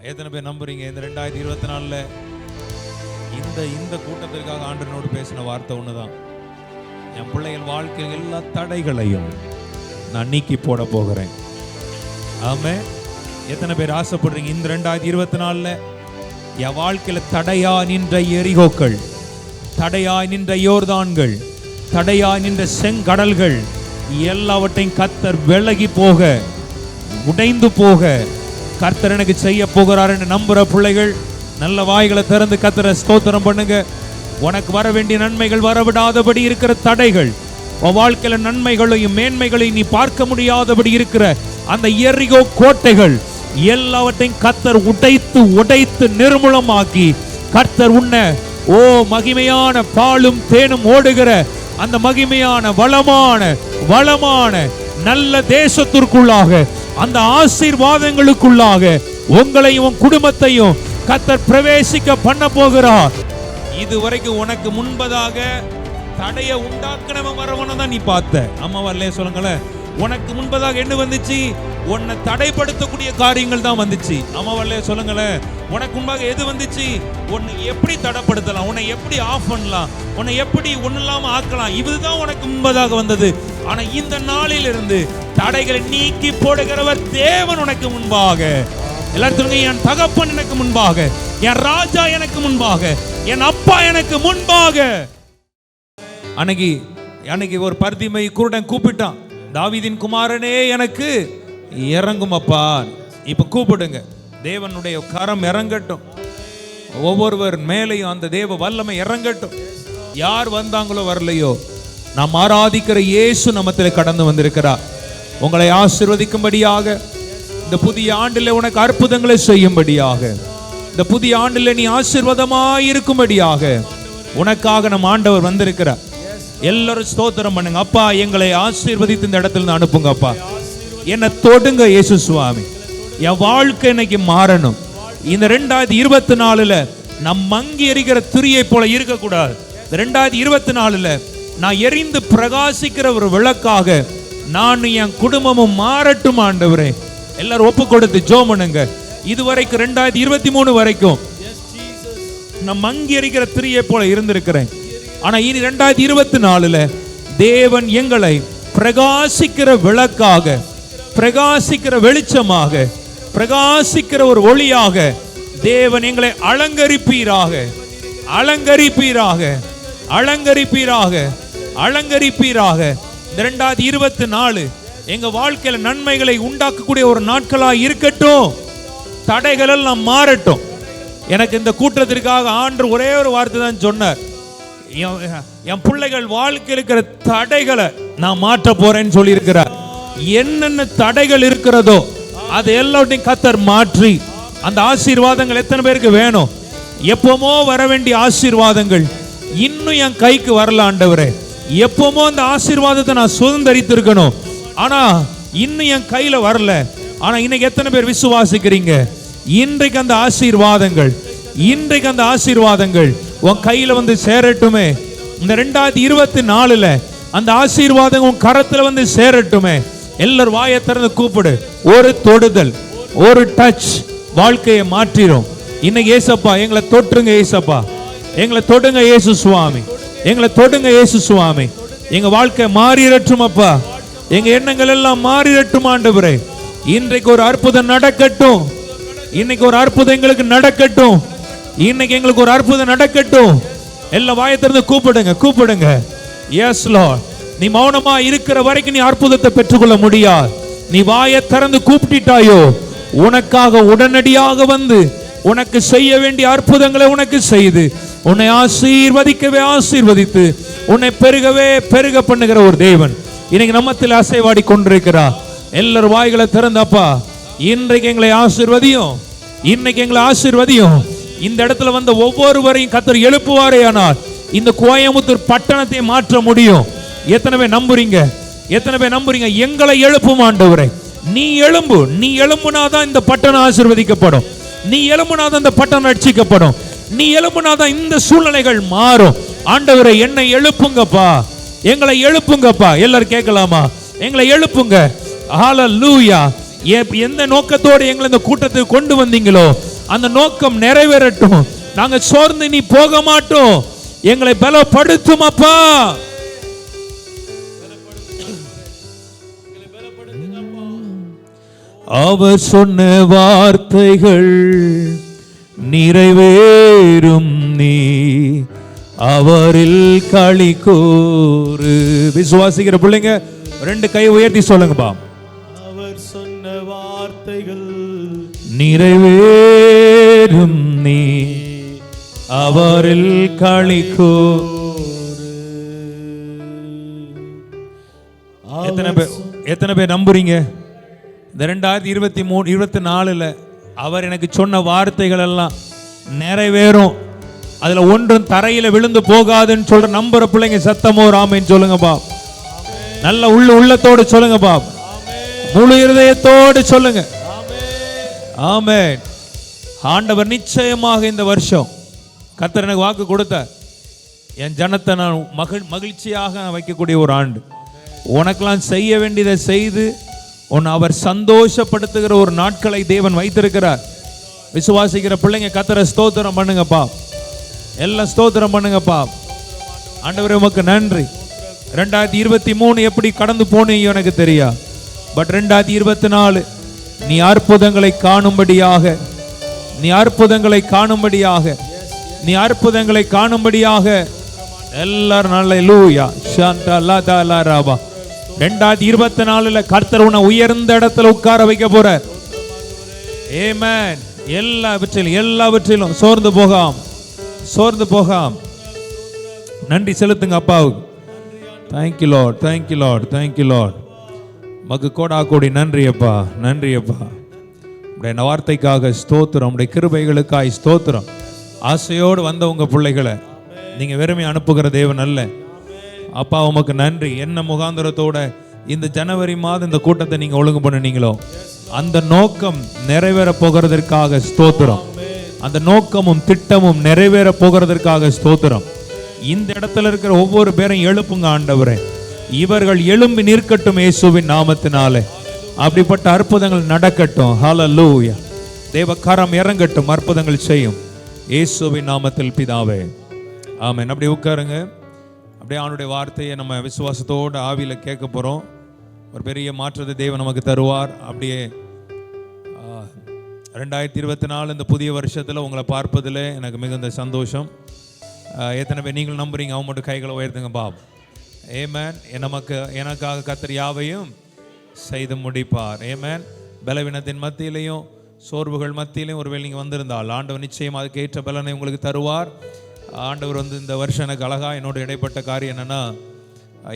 எத்தனை பேர் நம்புறீங்க இந்த 2024 இந்த கூட்டத்திற்காக ஆண்டவனோடு பேசின வார்த்தை ஒண்ணுதான், என் பிள்ளைகள் வாழ்க்கையில் எல்லா தடைகளையும் நான் நீக்கி போட போகிறேன். ஆமென். எத்தனை பேர் ஆசைப்படுறீங்க இந்த 2024 என் வாழ்க்கையில தடையா நின்ற எரிகோக்கள், தடையா நின்ற யோர்தான்கள், தடையா நின்ற செங்கடல்கள் எல்லாவற்றையும் கர்த்தர் விலகி போக, உடைந்து போக கர்த்தர் எனக்கு செய்ய போகிறார் என்று நம்புற பிள்ளைகள் நல்ல வாய்களை திறந்து கர்த்தரை ஸ்தோத்திரம் பண்ணுங்க. உனக்கு வர வேண்டிய நன்மைகள் வரவிடாதபடி இருக்கிற தடைகள், உன் வாழ்க்கையில நன்மைகளையும் மேன்மைகளையும் நீ பார்க்க முடியாதபடி இருக்கிற அந்த எரிகோ கோட்டைகள் எல்லாவற்றையும் கர்த்தர் உடைத்து நிர்மூலமாக்கி கர்த்தர் உன்னை மகிமையான பாலும் தேனும் ஓடுகிற அந்த மகிமையான வளமான நல்ல தேசத்திற்குள்ளாக, அந்த ஆசீர்வாதங்களுக்குள்ளாக உங்களையும் குடும்பத்தையும் கர்த்தர் பிரவேசிக்க பண்ண போகிறார். இதுவரைக்கும் உனக்கு முன்பதாக தடையை உண்டாக்குனவன் வரவன தான் நீ பார்த்த. அம்மாவல்லே சொல்லுங்களேன், உனக்கு முன்பதாக என்ன வந்துச்சு? உன்னை தடைப்படுத்தக்கூடிய காரியங்கள் தான் வந்துச்சு. அம்மாவல்லே சொல்லுங்களேன், உனக்கு முன்பாக எது வந்துச்சு? உன்னை எப்படி தடைப்படுத்தலாம், உன்னை எப்படி ஆஃப் பண்ணலாம், உன்னை எப்படி ஒன்னும் இல்லாம ஆக்கலாம், இதுதான் உனக்கு முன்பதாக வந்தது. ஆனா இந்த நாளிலிருந்து தடைகளை நீக்கி போடுகிறவர் தேவன் உனக்கு முன்பாக. எல்லாரும் சொல்லுங்க, என் தகப்பன் எனக்கு முன்பாக, என் ராஜா எனக்கு முன்பாக, என் அப்பா எனக்கு முன்பாக. அன்னைக்கு ஒரு பர்திமை குருடன் கூப்பிட்டான், தாவீதின் குமாரனே எனக்கு இறங்கும் அப்பா. இப்ப கூப்பிடுங்க, தேவனுடைய கரம் இறங்கட்டும், ஒவ்வொருவர் மேலையும் அந்த தேவ வல்லமை இறங்கட்டும். யார் வந்தாங்களோ வரலையோ, நாம் ஆராதிக்கிற இயேசு நம்மத்தில் கடந்து வந்திருக்கிறார். உங்களை ஆசீர்வதிக்கும்படியாக, இந்த புதிய ஆண்டில் உனக்கு அற்புதங்களை செய்யும்படியாக, இந்த புதிய ஆண்டில் நீ ஆசீர்வாதமாய் இருக்கும்படியாக உனக்காக நம் ஆண்டவர் வந்திருக்கிறார். எல்லாரும் ஸ்தோத்திரம் பண்ணுங்க. அப்பா, எங்களை ஆசீர்வதித்து இந்த இடத்துல அனுப்புங்க. அப்பா, என்னை தொடுங்க இயேசு சுவாமி. என் வாழ்க்கை இன்னைக்கு மாறணும். இந்த 2024 நம் மங்கி எரிகிற திரியை போல இருக்கக்கூடாது. 2024 நான் எரிந்து பிரகாசிக்கிற ஒரு விளக்காக நான் என் குடும்பமும் மாறட்டும் ஆண்டவரே. எல்லாரும் ஒப்பு கொடுத்து ஜெபம் பண்ணுங்க. இதுவரைக்கும் 2023 வரைக்கும் நான் மங்கி எரிகிற திரியை போல இருந்திருக்கிறேன். ஆனா இனி 2024 தேவன் எங்களை பிரகாசிக்கிற விளக்காக, பிரகாசிக்கிற வெளிச்சமாக, பிரகாசிக்கிற ஒரு ஒளியாக தேவன் எங்களை அலங்கரிப்பீராக, அலங்கரிப்பீராக, அலங்கரிப்பீராக, அலங்கரிப்பீராக. 2024 எங்க வாழ்க்கையில நன்மைகளை உண்டாக்கக்கூடிய ஒரு நாட்களா இருக்கட்டும். தடைகள் எல்லாம் மாறட்டும். எனக்கு இந்த கூட்டத்திற்காக ஆண்டவர் ஒரே ஒரு வார்த்தை தான் சொன்னார், என் பிள்ளைகள் வாழ்க்கையில் இருக்கிற தடைகளை நான் மாற்ற போறேன்னு சொல்லி இருக்கிறார். என்னென்ன தடைகள் இருக்கிறதோ அது எல்லாத்தையும் கர்த்தர் மாற்றி, அந்த ஆசீர்வாதங்கள் எத்தனை பேருக்கு வேணும்? எப்பவுமோ வர வேண்டிய ஆசீர்வாதங்கள் இன்னும் என் கைக்கு வரல ஆண்டவரே. எப்பவுமோ அந்த ஆசீர்வாதத்தை நான் சுதந்திரித்து இருக்கணும், ஆனா இன்னும் என் கையில வரல. ஆனா இன்னைக்கு எத்தனை பேர் விசுவாசிக்கிறீங்க? இன்றைக்கு அந்த ஆசீர்வாதங்கள், இன்றைக்கு அந்த ஆசீர்வாதங்கள் உன் கையில வந்து சேரட்டுமே. இந்த 2024 அந்த ஆசீர்வாதம் உன் கரத்துல வந்து சேரட்டுமே. எல்லாரும் வாயை திறந்து கூப்பிடு. ஒரு தொடுதல், ஒரு டச் வாழ்க்கையை மாற்றிரும். இன்னைக்கு ஏசப்பா எங்களை தொட்டுருங்க, ஏசப்பா எங்களை தொடுங்க இயேசு சுவாமி, எங்களை தொடுங்க இயேசு சுவாமி. எங்க வாழ்க்கை மாறிரட்டும் அப்பா, எங்க எண்ணங்கள் எல்லாம் மாறிரட்டும் ஆண்டவரே. இன்றைக்கு ஒரு அற்புதம் நடக்கட்டும், இன்னைக்கு ஒரு அற்புதம் எங்களுக்கு நடக்கட்டும், இன்னைக்கு எங்களுக்கு ஒரு அற்புதம் நடக்கட்டும். எல்லா வாயை திறந்து கூப்பிடுங்க, கூப்பிடுங்க. Yes Lord. நீ மௌனமா இருக்கிற வரைக்கும் நீ அற்புதத்தை பெற்றுக்கொள்ள முடியாது. நீ வாயை திறந்து கூப்பிட்டாயோ, உனக்காக உடனடியாக வந்து உனக்கு செய்ய வேண்டிய அற்புதங்களை உனக்கு செய்து உன்னை ஆசீர்வதிக்கவே ஆசீர்வதித்து உன்னை பெருகவே பெருக பண்ணுகிற ஒரு தேவன் இன்னைக்கு நம்மத்தில் அசைவாடி கொண்டிருக்கிறார். எல்லாரும் வாய்களை திறந்தப்பா, இன்றைக்கு எங்களை ஆசீர்வதியும், இன்னைக்கு எங்களை ஆசீர்வதியும். இந்த இடத்துல வந்த ஒவ்வொருவரையும் கர்த்தர் எழுப்புவாரே, ஆனால் இந்த கோயம்புத்தூர் பட்டணத்தை மாற்ற முடியும். எத்தனை பேர் நம்புறீங்க? எத்தனை பேர் நம்புறீங்க? எங்களை எழுப்பும் ஆண்டவரே. நீ எழும்பு, நீ எழும்புனாதான் இந்த பட்டணம் ஆசீர்வதிக்கப்படும், நீ எழும்புனாதான் இந்த பட்டணம் ரட்சிக்கப்படும், நீ எழும்புனாதான் இந்த சூழ்நிலைகள் மாறும். ஆண்டவரே என்னை எழுப்புங்கப்பா, எங்களை எழுப்புங்கப்பா. எல்லாரும் கேட்கலாமா? எங்களை எழுப்புங்க. ஹல்லேலூயா. எந்த நோக்கத்தோடு எங்களை இந்த கூட்டத்துக்கு கொண்டு வந்தீங்களோ அந்த நோக்கம் நிறைவேறட்டும். நாங்க சோர்ந்து நீ போக மாட்டோம். எங்களை பலப்படுத்தும் அப்பா. அவர் சொன்ன வார்த்தைகள் நிறைவேறும், நீ அவரில் களி கூறு. விசுவாசிக்கிற பிள்ளைங்க 2 கை உயர்த்தி சொல்லுங்கப்பா. அவர் சொன்ன வார்த்தைகள் நிறைவேறும், நீ அவரில் களி கூறு. எத்தனை பேர் நம்புறீங்க? இந்த 2023-24 அவர் எனக்கு சொன்ன வார்த்தைகள் எல்லாம் நிறைவேறும், அதுல ஒன்றும் தரையில விழுந்து போகாதுன்னு சொல்ற நம்புற பிள்ளைங்க சத்தமோ ராமேன்னு சொல்லுங்கப்பா. நல்ல உள்ளத்தோடு சொல்லுங்கப்பா. முழு இருதயத்தோடு சொல்லுங்க. ஆமென். ஆண்டவர் நிச்சயமாக இந்த வருஷம் கர்த்தர் எனக்கு வாக்கு கொடுத்தார், என் ஜனத்தை நான் மகிழ்ச்சியாக வைக்கக்கூடிய ஒரு ஆண்டு. உனக்கெல்லாம் செய்ய வேண்டியதை செய்து உன்னை அவர் சந்தோஷப்படுத்துகிற ஒரு நாட்களை தேவன் வைத்திருக்கிறார். விசுவாசிக்கிற பிள்ளைங்க கர்த்தரை ஸ்தோத்திரம் பண்ணுங்கப்பா. எல்லாம் ஸ்தோத்திரம் பண்ணுங்கப்பா. ஆண்டவரே உமக்கு நன்றி. 2023 எப்படி கடந்து போனீங்க எனக்கு தெரியா, பட் 2024 நீ அற்புதங்களை காணும்படியாக, நீ அற்புதங்களை காணும்படியாக, நீ அற்புதங்களை காணும்படியாக எல்லாரும் அல்லேலூயா ஷாந்தா லாதா லாராபா. 2024 கர்த்தர் உன்னை உயர்ந்த இடத்துல உட்கார வைக்க போறார். ஆமென். எல்லாவற்றிலும் சோர்ந்து போகாம் நன்றி செலுத்துங்க அப்பாவுக்கு. Thank you Lord, thank you Lord, thank you Lord. மக்கு கோடா கோடி நன்றி அப்பா, நன்றி அப்பா. உடைய வார்த்தைக்காக ஸ்தோத்திரம், உடைய கிருபைகளுக்காய் ஸ்தோத்திரம். ஆசையோடு வந்த உங்க பிள்ளைகளை நீங்க வெறுமை அனுப்புகிற தேவன் அல்ல அப்பா. உமக்கு நன்றி. என்ன முகாந்திரத்தோட இந்த ஜனவரி மாதம் இந்த கூட்டத்தை நீங்க ஒழுங்கு பண்ணினீங்களோ அந்த நோக்கம் நிறைவேற போகிறதற்காக ஸ்தோத்திரம். அந்த நோக்கமும் திட்டமும் நிறைவேற போகிறதற்காக ஸ்தோத்திரம். இந்த இடத்துல இருக்கிற ஒவ்வொரு பேரையும் எழுப்புங்க ஆண்டவரே. இவர்கள் எழும்பி நிற்கட்டும் இயேசுவின் நாமத்தினாலே. அப்படிப்பட்ட அற்புதங்கள் நடக்கட்டும். ஹல்லேலூயா. தேவ கரம் இறங்கட்டும், அற்புதங்கள் செய்யும் இயேசுவின் நாமத்தில் பிதாவே, ஆமென். அப்படியே உட்காருங்க. அப்படியே அவனுடைய வார்த்தையை நம்ம விசுவாசத்தோடு ஆவியில கேட்க போறோம். ஒரு பெரிய மாற்றத்தை தேவன் நமக்கு தருவார். அப்படியே 2024 இந்த புதிய வருஷத்துல உங்களை பார்ப்பதில் எனக்கு மிகுந்த சந்தோஷம். எத்தனை பேர் நீங்கள் நம்புறீங்க? அவங்க மட்டும் கைகளை உயர்த்துங்க பாப். ஆமென். எனக்காக கர்த்தர் யாவையும் செய்து முடிப்பார். ஆமென். பலவீனத்தின் மத்தியிலையும் சோர்வுகள் மத்தியிலையும் ஒருவேளை நீங்கள் வந்திருந்தால் ஆண்டவர் நிச்சயம் அதுக்கு ஏற்ற பலனை உங்களுக்கு தருவார். ஆண்டவர் இந்த வருஷம் எனக்கு அழகா என்னோட இடைப்பட்ட காரியம் என்னன்னா,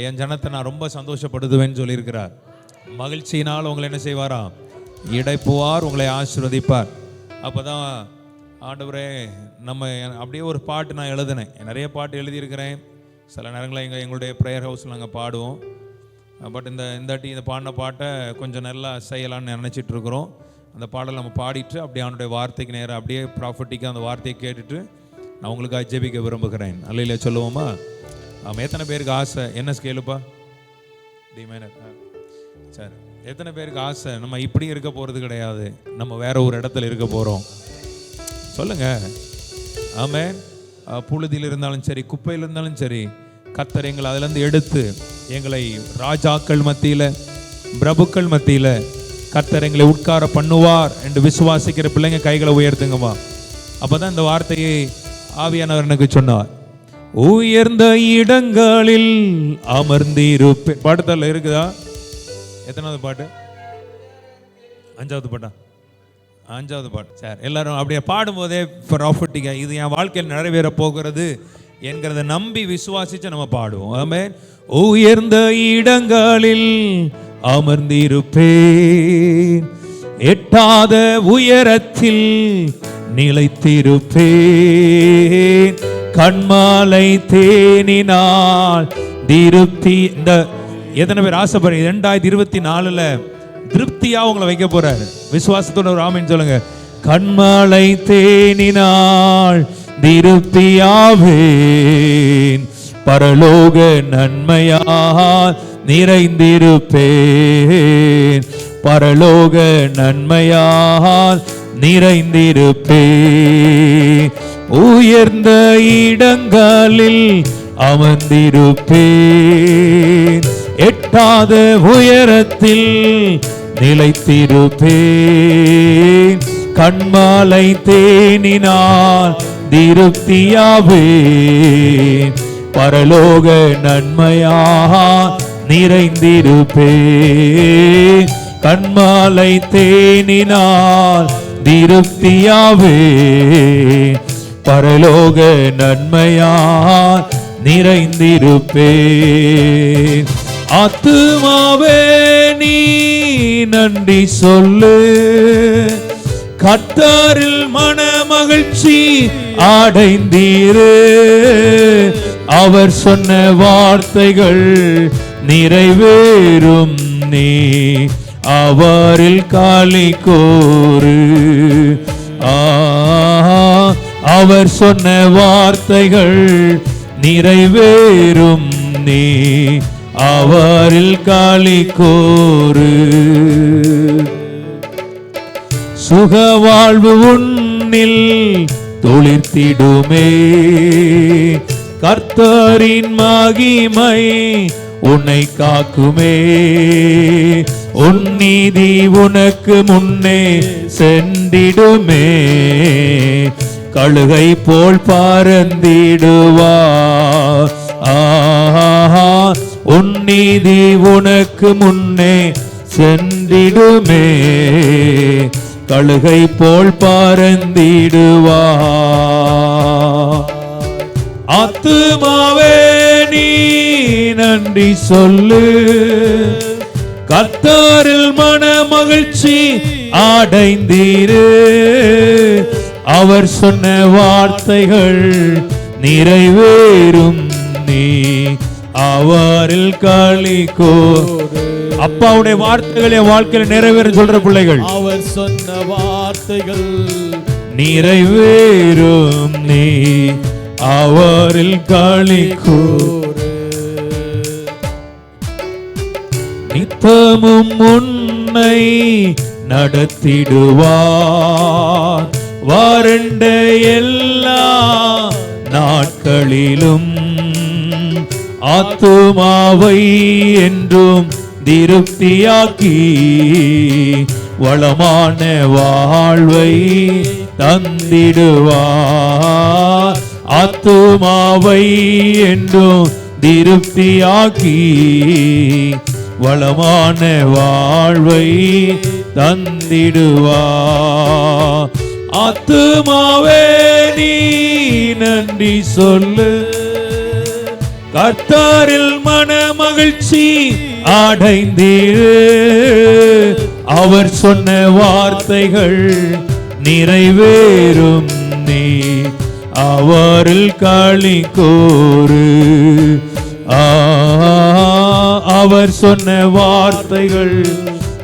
என் ஜனத்தை நான் ரொம்ப சந்தோஷப்படுத்துவேன்னு சொல்லியிருக்கிறார். மகிழ்ச்சியினால் உங்களை என்ன செய்வாராம்? இடைப்புவார், உங்களை ஆசீர்வதிப்பார். அப்போதான் ஆண்டவரே நம்ம அப்படியே ஒரு பாட்டு நான் எழுதினேன். நிறைய பாட்டு எழுதியிருக்கிறேன். சில நேரங்களில் எங்களுடைய ப்ரேயர் ஹவுஸில் நாங்கள் பாடுவோம். பட் இந்த பாடின பாட்டை கொஞ்சம் நல்லா செய்யலான்னு நினச்சிட்டு இருக்கிறோம். அந்த பாடலை நம்ம பாடிட்டு அப்படியே அவனுடைய வார்த்தைக்கு நேரம் அப்படியே ப்ராஃபட்டிக்காக அந்த வார்த்தையை கேட்டுட்டு நான் உங்களுக்காக ஜெபிக்க விரும்புகிறேன். அல்லையில சொல்லுவோமா? ஆமாம். எத்தனை பேருக்கு ஆசை? என்ன ஸ்கேலுப்பா? D minor. சரி. எத்தனை பேருக்கு ஆசை நம்ம இப்படி இருக்க போகிறது கிடையாது, நம்ம வேற ஒரு இடத்துல இருக்க போகிறோம்? சொல்லுங்க. ஆமென். புழுதியில் இருந்தாலும் சரி, குப்பையில் இருந்தாலும் சரி, கர்த்தர் எங்களை அதிலிருந்து எடுத்து எங்களை ராஜாக்கள் மத்தியில், பிரபுக்கள் மத்தியில் கர்த்தர் எங்களை உட்கார பண்ணுவார் என்று விசுவாசிக்கிற பிள்ளைங்க கைகளை உயர்த்துங்கம்மா. அப்போதான் இந்த வார்த்தையை ஆவியானவர் எனக்கு சொன்னார். உயர்ந்த இடங்களில் அமர்ந்திருப்பேன். பாட்டுல இருக்குதா? எத்தனாவது பாட்டு? 5வது பாட்டா? 5வது பாட்டு. சார் எல்லாரும் அப்படியே பாடும்போதே ப்ராஃபட்டிக்கா இது என் வாழ்க்கையில் நிறைவேற போகிறது என்கிறத நம்பி விசுவாசிச்சு நம்ம பாடுவோம். ஆமென். உயர்ந்த இடங்களில் அமர்ந்திருப்பேன், எட்டாத உயரத்தில் நிலைத்திருப்பேன், கண்மாலை தேனினால் திருப்தி. இந்த எத்தனை பேர் ஆசைப்படுறீங்க 2024 திருப்தியா உங்களை வைக்க போறாரு? விசுவாசத்தோட ஒரு ஆமென் சொல்லுங்க. கண்மாலை தேனினால் திருப்தியாவேன், பரலோக நன்மையால் நிறைந்திருப்பேன், பரலோக நன்மையால் நிறைந்திருப்பேன். உயர்ந்த இடங்களில் அமர்ந்திருப்பேன். எட்டாத உயரத்தில் நிலைத்திருப்பேன். கண்மாலை தேனினால் திருப்தியாவேன். பரலோக நன்மையா நிறைந்திருப்பேன். கண்மாலை தேனினால் திருப்தியாவேன். பரலோக நன்மையா நிறைந்திருப்பேன். ஆத்துமாவே நீ நன்றி சொல்லு. கர்த்தரில் மன மகிழ்ச்சி அடைந்தீரு. அவர் சொன்ன வார்த்தைகள் நிறைவேறும். நீ அவரில் களி கூறு. அவர் சொன்ன வார்த்தைகள் நிறைவேறும். நீ அவரில் களி கூறு. சுகவாழ்வு உன்னில் துளிர்த்திடுமே. கர்த்தரின் மகிமை உன்னை காக்குமே. உன் நீதி உனக்கு முன்னே சென்றிடுமே. கழுகை போல் பறந்திடுவார். உன் நீதி உனக்கு முன்னே சென்றிடுமே. கழுகை போல் பறந்திடுவார். ஆத்துமாவே நீ நன்றி சொல்லு. கர்த்தரில் மன மகிழ்ச்சி அடைந்தீரு. அவர் சொன்ன வார்த்தைகள் நிறைவேறும். நீ அவரில் களி கூறு. அப்பாவுடைய வார்த்தைகள் என் வாழ்க்கையில் நிறைவேறும் சொல்ற பிள்ளைகள், அவர் சொன்ன வார்த்தைகள் நிறைவேறும். நீ அவரில் களி கூறு. நித்தமும் உன்னை நடத்திடுவார். வறண்ட எல்லா நாட்களிலும் ஆத்துமாவை என்றும் திருப்தியாக்கி வளமான வாழ்வை தந்திடுவார். ஆத்துமாவை என்றும் திருப்தியாக்கி வளமான வாழ்வை தந்திடுவார். ஆத்துமாவே நீ நன்றி சொல்லு. கர்த்தரில் மன மகிழ்ச்சி அடைந்தீரு. அவர் சொன்ன வார்த்தைகள் நிறைவேறும். நீ அவரில் களி கூறு. அவர் சொன்ன வார்த்தைகள்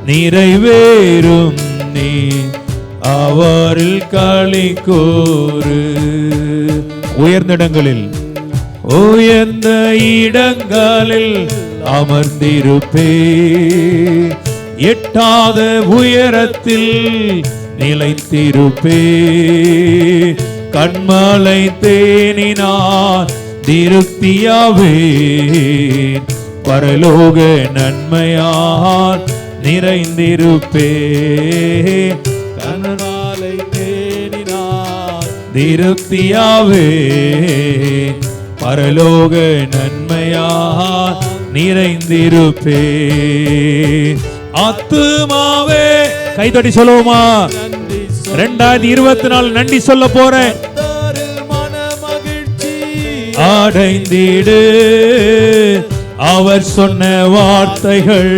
நிறைவேறும். நீ அவரில் களி கூறு. உயர்ந்த இடங்களில் உயர்ந்த இடங்களில் அமர்ந்திருப்பே. எட்டாத உயரத்தில் நிலைத்திருப்பே. கண்மலை தேனினார் திருப்தியாவேன். பரலோக நன்மையார் நிறைந்திருப்பே. கண்மலை தேனினார் திருப்தியாவேன். பரலோக நன்மையார் நிறைந்திருப்பே. ஆத்துமாவே கைதட்டி சொல்லுவோமா? 2024 நன்றி சொல்ல போறேன். அடைந்திடு. அவர் சொன்ன வார்த்தைகள்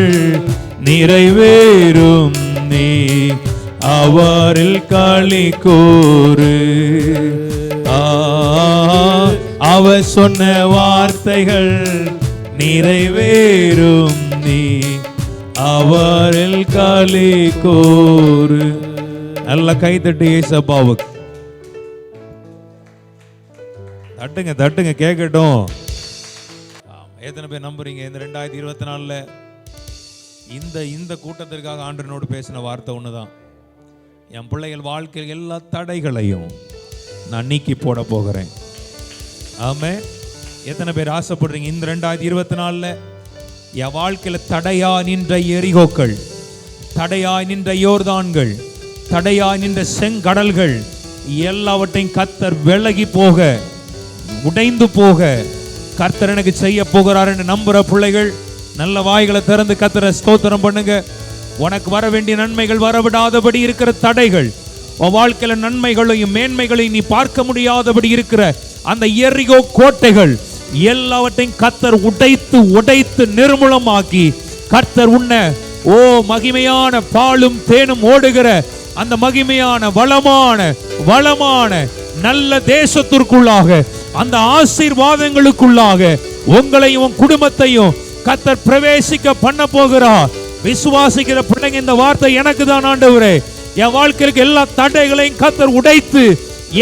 நிறைவேறும். நீ அவரில் களி கூறு. அவர் சொன்ன வார்த்தைகள் நிறைவேறும். நீ அவரில் களி கூறு. நல்ல கைதட்டு ஏசப்பாவுக்கு தட்டுங்க தட்டுங்க கேட்கட்டும். எத்தனை பேர் நம்புறீங்க இந்த 2024 இந்த கூட்டத்திற்காக ஆண்டவனோடு பேசின வார்த்தை ஒண்ணுதான். என் பிள்ளைகள் வாழ்க்கையில் எல்லா தடைகளையும் நான் நீக்கி போட போகிறேன். ஆமே. எத்தனை பேர் ஆசைப்படுறீங்க இந்த 2024 என் வாழ்க்கையில் தடையா நின்ற எரிகோக்கள், தடையா நின்ற யோர்தான்கள், தடையா நின்ற செங்கடல்கள் எல்லாவற்றையும் கர்த்தர் விலகி போக, உடைந்து போக கர்த்தர் எனக்கு செய்ய போகிறார் என்று நம்புற பிள்ளைகள் நல்ல வாய்களை திறந்து கர்த்தரை ஸ்தோத்திரம் பண்ணுங்க. உனக்கு வர வேண்டிய நன்மைகள் வரவிடாதபடி இருக்கிற தடைகள், உன் வாழ்க்கையில நன்மைகளையும் மேன்மைகளையும் நீ பார்க்க முடியாதபடி இருக்கிற அந்த எரிகோ கோட்டைகள் எல்லாவற்றையும் கர்த்தர் உடைத்து உடைத்து நிர்மூலமாக்கி கர்த்தர் உன்னை மகிமையான பாலும் தேனும் ஓடுகிற அந்த மகிமையான வளமான நல்ல தேசத்திற்குள்ளாக, அந்த ஆசீர்வாதங்களுக்குள்ளாக உங்களையும் குடும்பத்தையும் கர்த்தர் பிரவேசிக்க பண்ண போகிறார். விசுவாசிக்கிற பிள்ளைங்க இந்த வார்த்தை எனக்கு தான் ஆண்டவரே, என் வாழ்க்கைக்கு எல்லா தடைகளையும் கர்த்தர் உடைத்து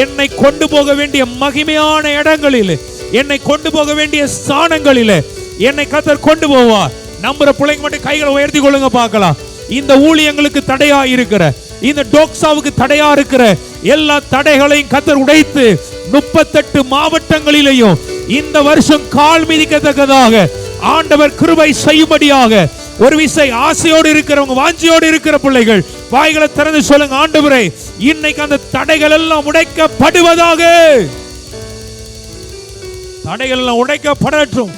என்னை கொண்டு போக வேண்டிய மகிமையான இடங்களில், என்னை கொண்டு போக வேண்டிய ஸ்தானங்களில் என்னை கர்த்தர் கொண்டு போவார். நம்புற பிள்ளைங்க மட்டும் கைகளை உயர்த்தி கொள்ளுங்க பார்க்கலாம். இந்த ஊழியங்களுக்கு தடையா இருக்கிற, இந்த டோக்ஸாவுக்கு தடையா இருக்கிற எல்லா தடைகளையும் கர்த்தர் உடைத்து 38 மாவட்டங்களிலேயும் இந்த வருஷம் கால் மிதிக்கத்தக்கதாக ஆண்டவர் கிருபை செய்யும்படியாக ஒரு விசை ஆசையோடு இருக்கிறவங்க, வாஞ்சியோடு இருக்கிற பிள்ளைகள் வாய்களை திறந்து சொல்லுங்க, ஆண்டவரே இன்னைக்கு அந்த தடைகள் எல்லாம் உடைக்கப்படுவதாக. தடைகள் எல்லாம் உடைக்கப்படட்டும்.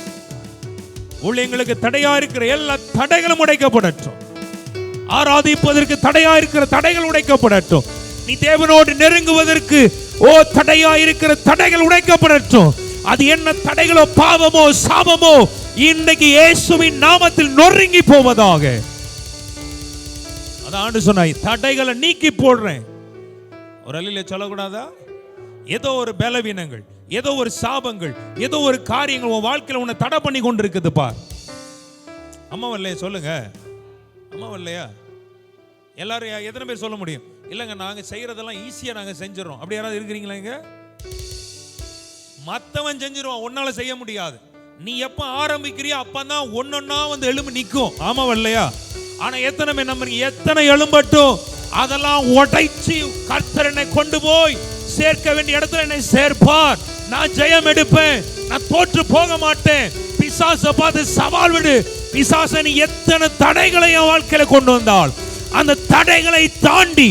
ஊழியங்களுக்கு தடையா இருக்கிற எல்லா தடைகளும் உடைக்கப்படட்டும். ஆராதிப்பதற்கு தடையா இருக்கிற தடைகள் உடைக்கப்படட்டும். நீ தேவனோடு நெருங்குவதற்கு தடையா இருக்கிற தடைகள் உடைக்கப்படட்டும். அது என்ன தடைகளோ, பாவமோ சாபமோ, இன்னைக்கு இயேசுவின் நாமத்தில் நொறுங்கி போவதாக. அதான் ஆண்டு சொன்னாய், தடைகளை நீக்கி போடுறேன். ஒரு அலில சொல்லக்கூடாதா? ஏதோ ஒரு பலவீனங்கள், ஏதோ ஒரு சாபங்கள், ஏதோ ஒரு காரியங்கள் உன் வாழ்க்கையில் உன்னை தடை பண்ணி கொண்டு இருக்குது பார். அம்மா வரலையா? சொல்லுங்க, அம்மா வரலையா? எல்லாரும் எத்தனை பேர் சொல்ல முடியும்? இல்லைங்க, நாங்கள் செய்யறதெல்லாம் ஈஸியாக நாங்கள் செஞ்சிடறோம். அப்படி யாராவது இருக்கிறீங்களா? இங்க மற்றவன் செஞ்சிருவான், உன்னால செய்ய முடியாது. நீ எப்ப ஆரம்பிக்கிறியோ அப்பதான் ஒன்னொன்னா வந்து எலும்பு நிற்கும். ஆமா வரலையா? ஆனா எத்தனை பேர் நம்புறீங்க? எத்தனை எழும்பட்டும் அதெல்லாம் உடைச்சி கர்த்தர் என்னை கொண்டு போய் சேர்க்க வேண்டிய இடத்துல என்னை சேர்ப்பார். நான் ஜெயம் எடுப்பேன், நான் தோற்று போக மாட்டேன். பிசாசை பார்த்து சவால் விடு. பிசாசை நீ எத்தனை தடைகளை என் வாழ்க்கையில கொண்டு வந்தால் அந்த தடைகளை தாண்டி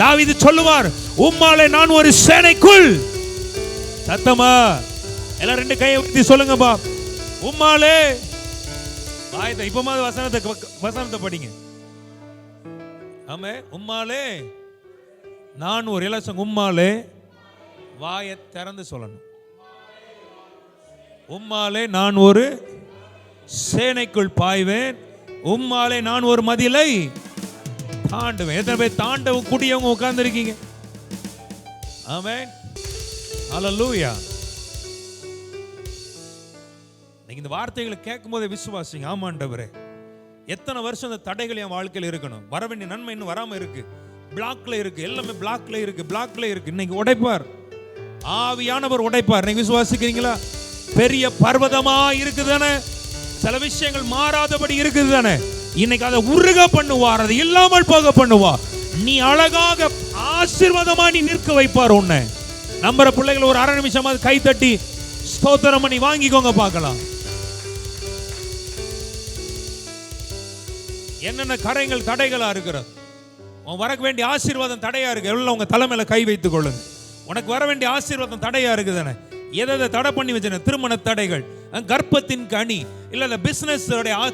தாவீது சொல்லுவார், உம்மாலே நான் ஒரு சேனைக்குள். சத்தமா எல்லாம் ரெண்டு கையை ஊத்தி சொல்லுங்க பா, உம்மாலே. இப்ப வசனத்தை படிங்க. ஆமே, உம்மாலே நான் ஒரு இலசம். உம்மாலே வாயை திறந்து சொல்லணும். உம்மாலே நான் ஒரு சேனைக்குள் பாய்வேன், உம்மாலே நான் ஒரு மதிலை தாண்டுவேன். எத்தனை பேர் தாண்டவ கூடியவங்க உட்கார்ந்து இருக்கீங்க? ஆமென், ஹல்லேலூயா. இந்த வார்த்தைகளை கேட்கும் போதே விசுவாசிங்க. ஆமாண்டவரே, எத்தனை வருஷம் அந்த தடைகள் என் வாழ்க்கையில் இருக்கணும். வர வேண்டிய நன்மை இன்னும் வராம இருக்கு. பிளாக்ல இருக்கு, எல்லாமே பிளாக்ல இருக்கு. இன்னைக்கு உடைப்பார், ஆவியானவர் உடைப்பார். நீங்க விசுவாசிக்கிறீங்களா? பெரிய பர்வதமா இருக்குதானே, சில விஷயங்கள் மாறாதபடி இருக்குது தானே, இன்னைக்கு அதை உருக பண்ணுவார், அதை இல்லாமல் போக பண்ணுவார். நீ அழகாக ஆசீர்வாதமா நீ நிற்க வைப்பார் உன்னை. நம்புற பிள்ளைகள் ஒரு அரை நிமிஷம் கை தட்டி ஸ்தோத்திரம் பண்ணி வாங்கிக்கோங்க பார்க்கலாம். என்னென்ன கரைகள் தடைகளா இருக்கிறது? வர வேண்டிய ஆசீர்வாதம் தடையா இருக்கு. எவ்வளவு உங்க தலைமையில கை வைத்துக் கொள்ளுங்க. உனக்கு வர வேண்டிய ஆசீர்வாதம் தடையா இருக்குதானே? எதை தடை பண்ணி வச்சன? திருமண தடைகள், கர்ப்பத்தின் கனி, இல்ல பிசினஸ்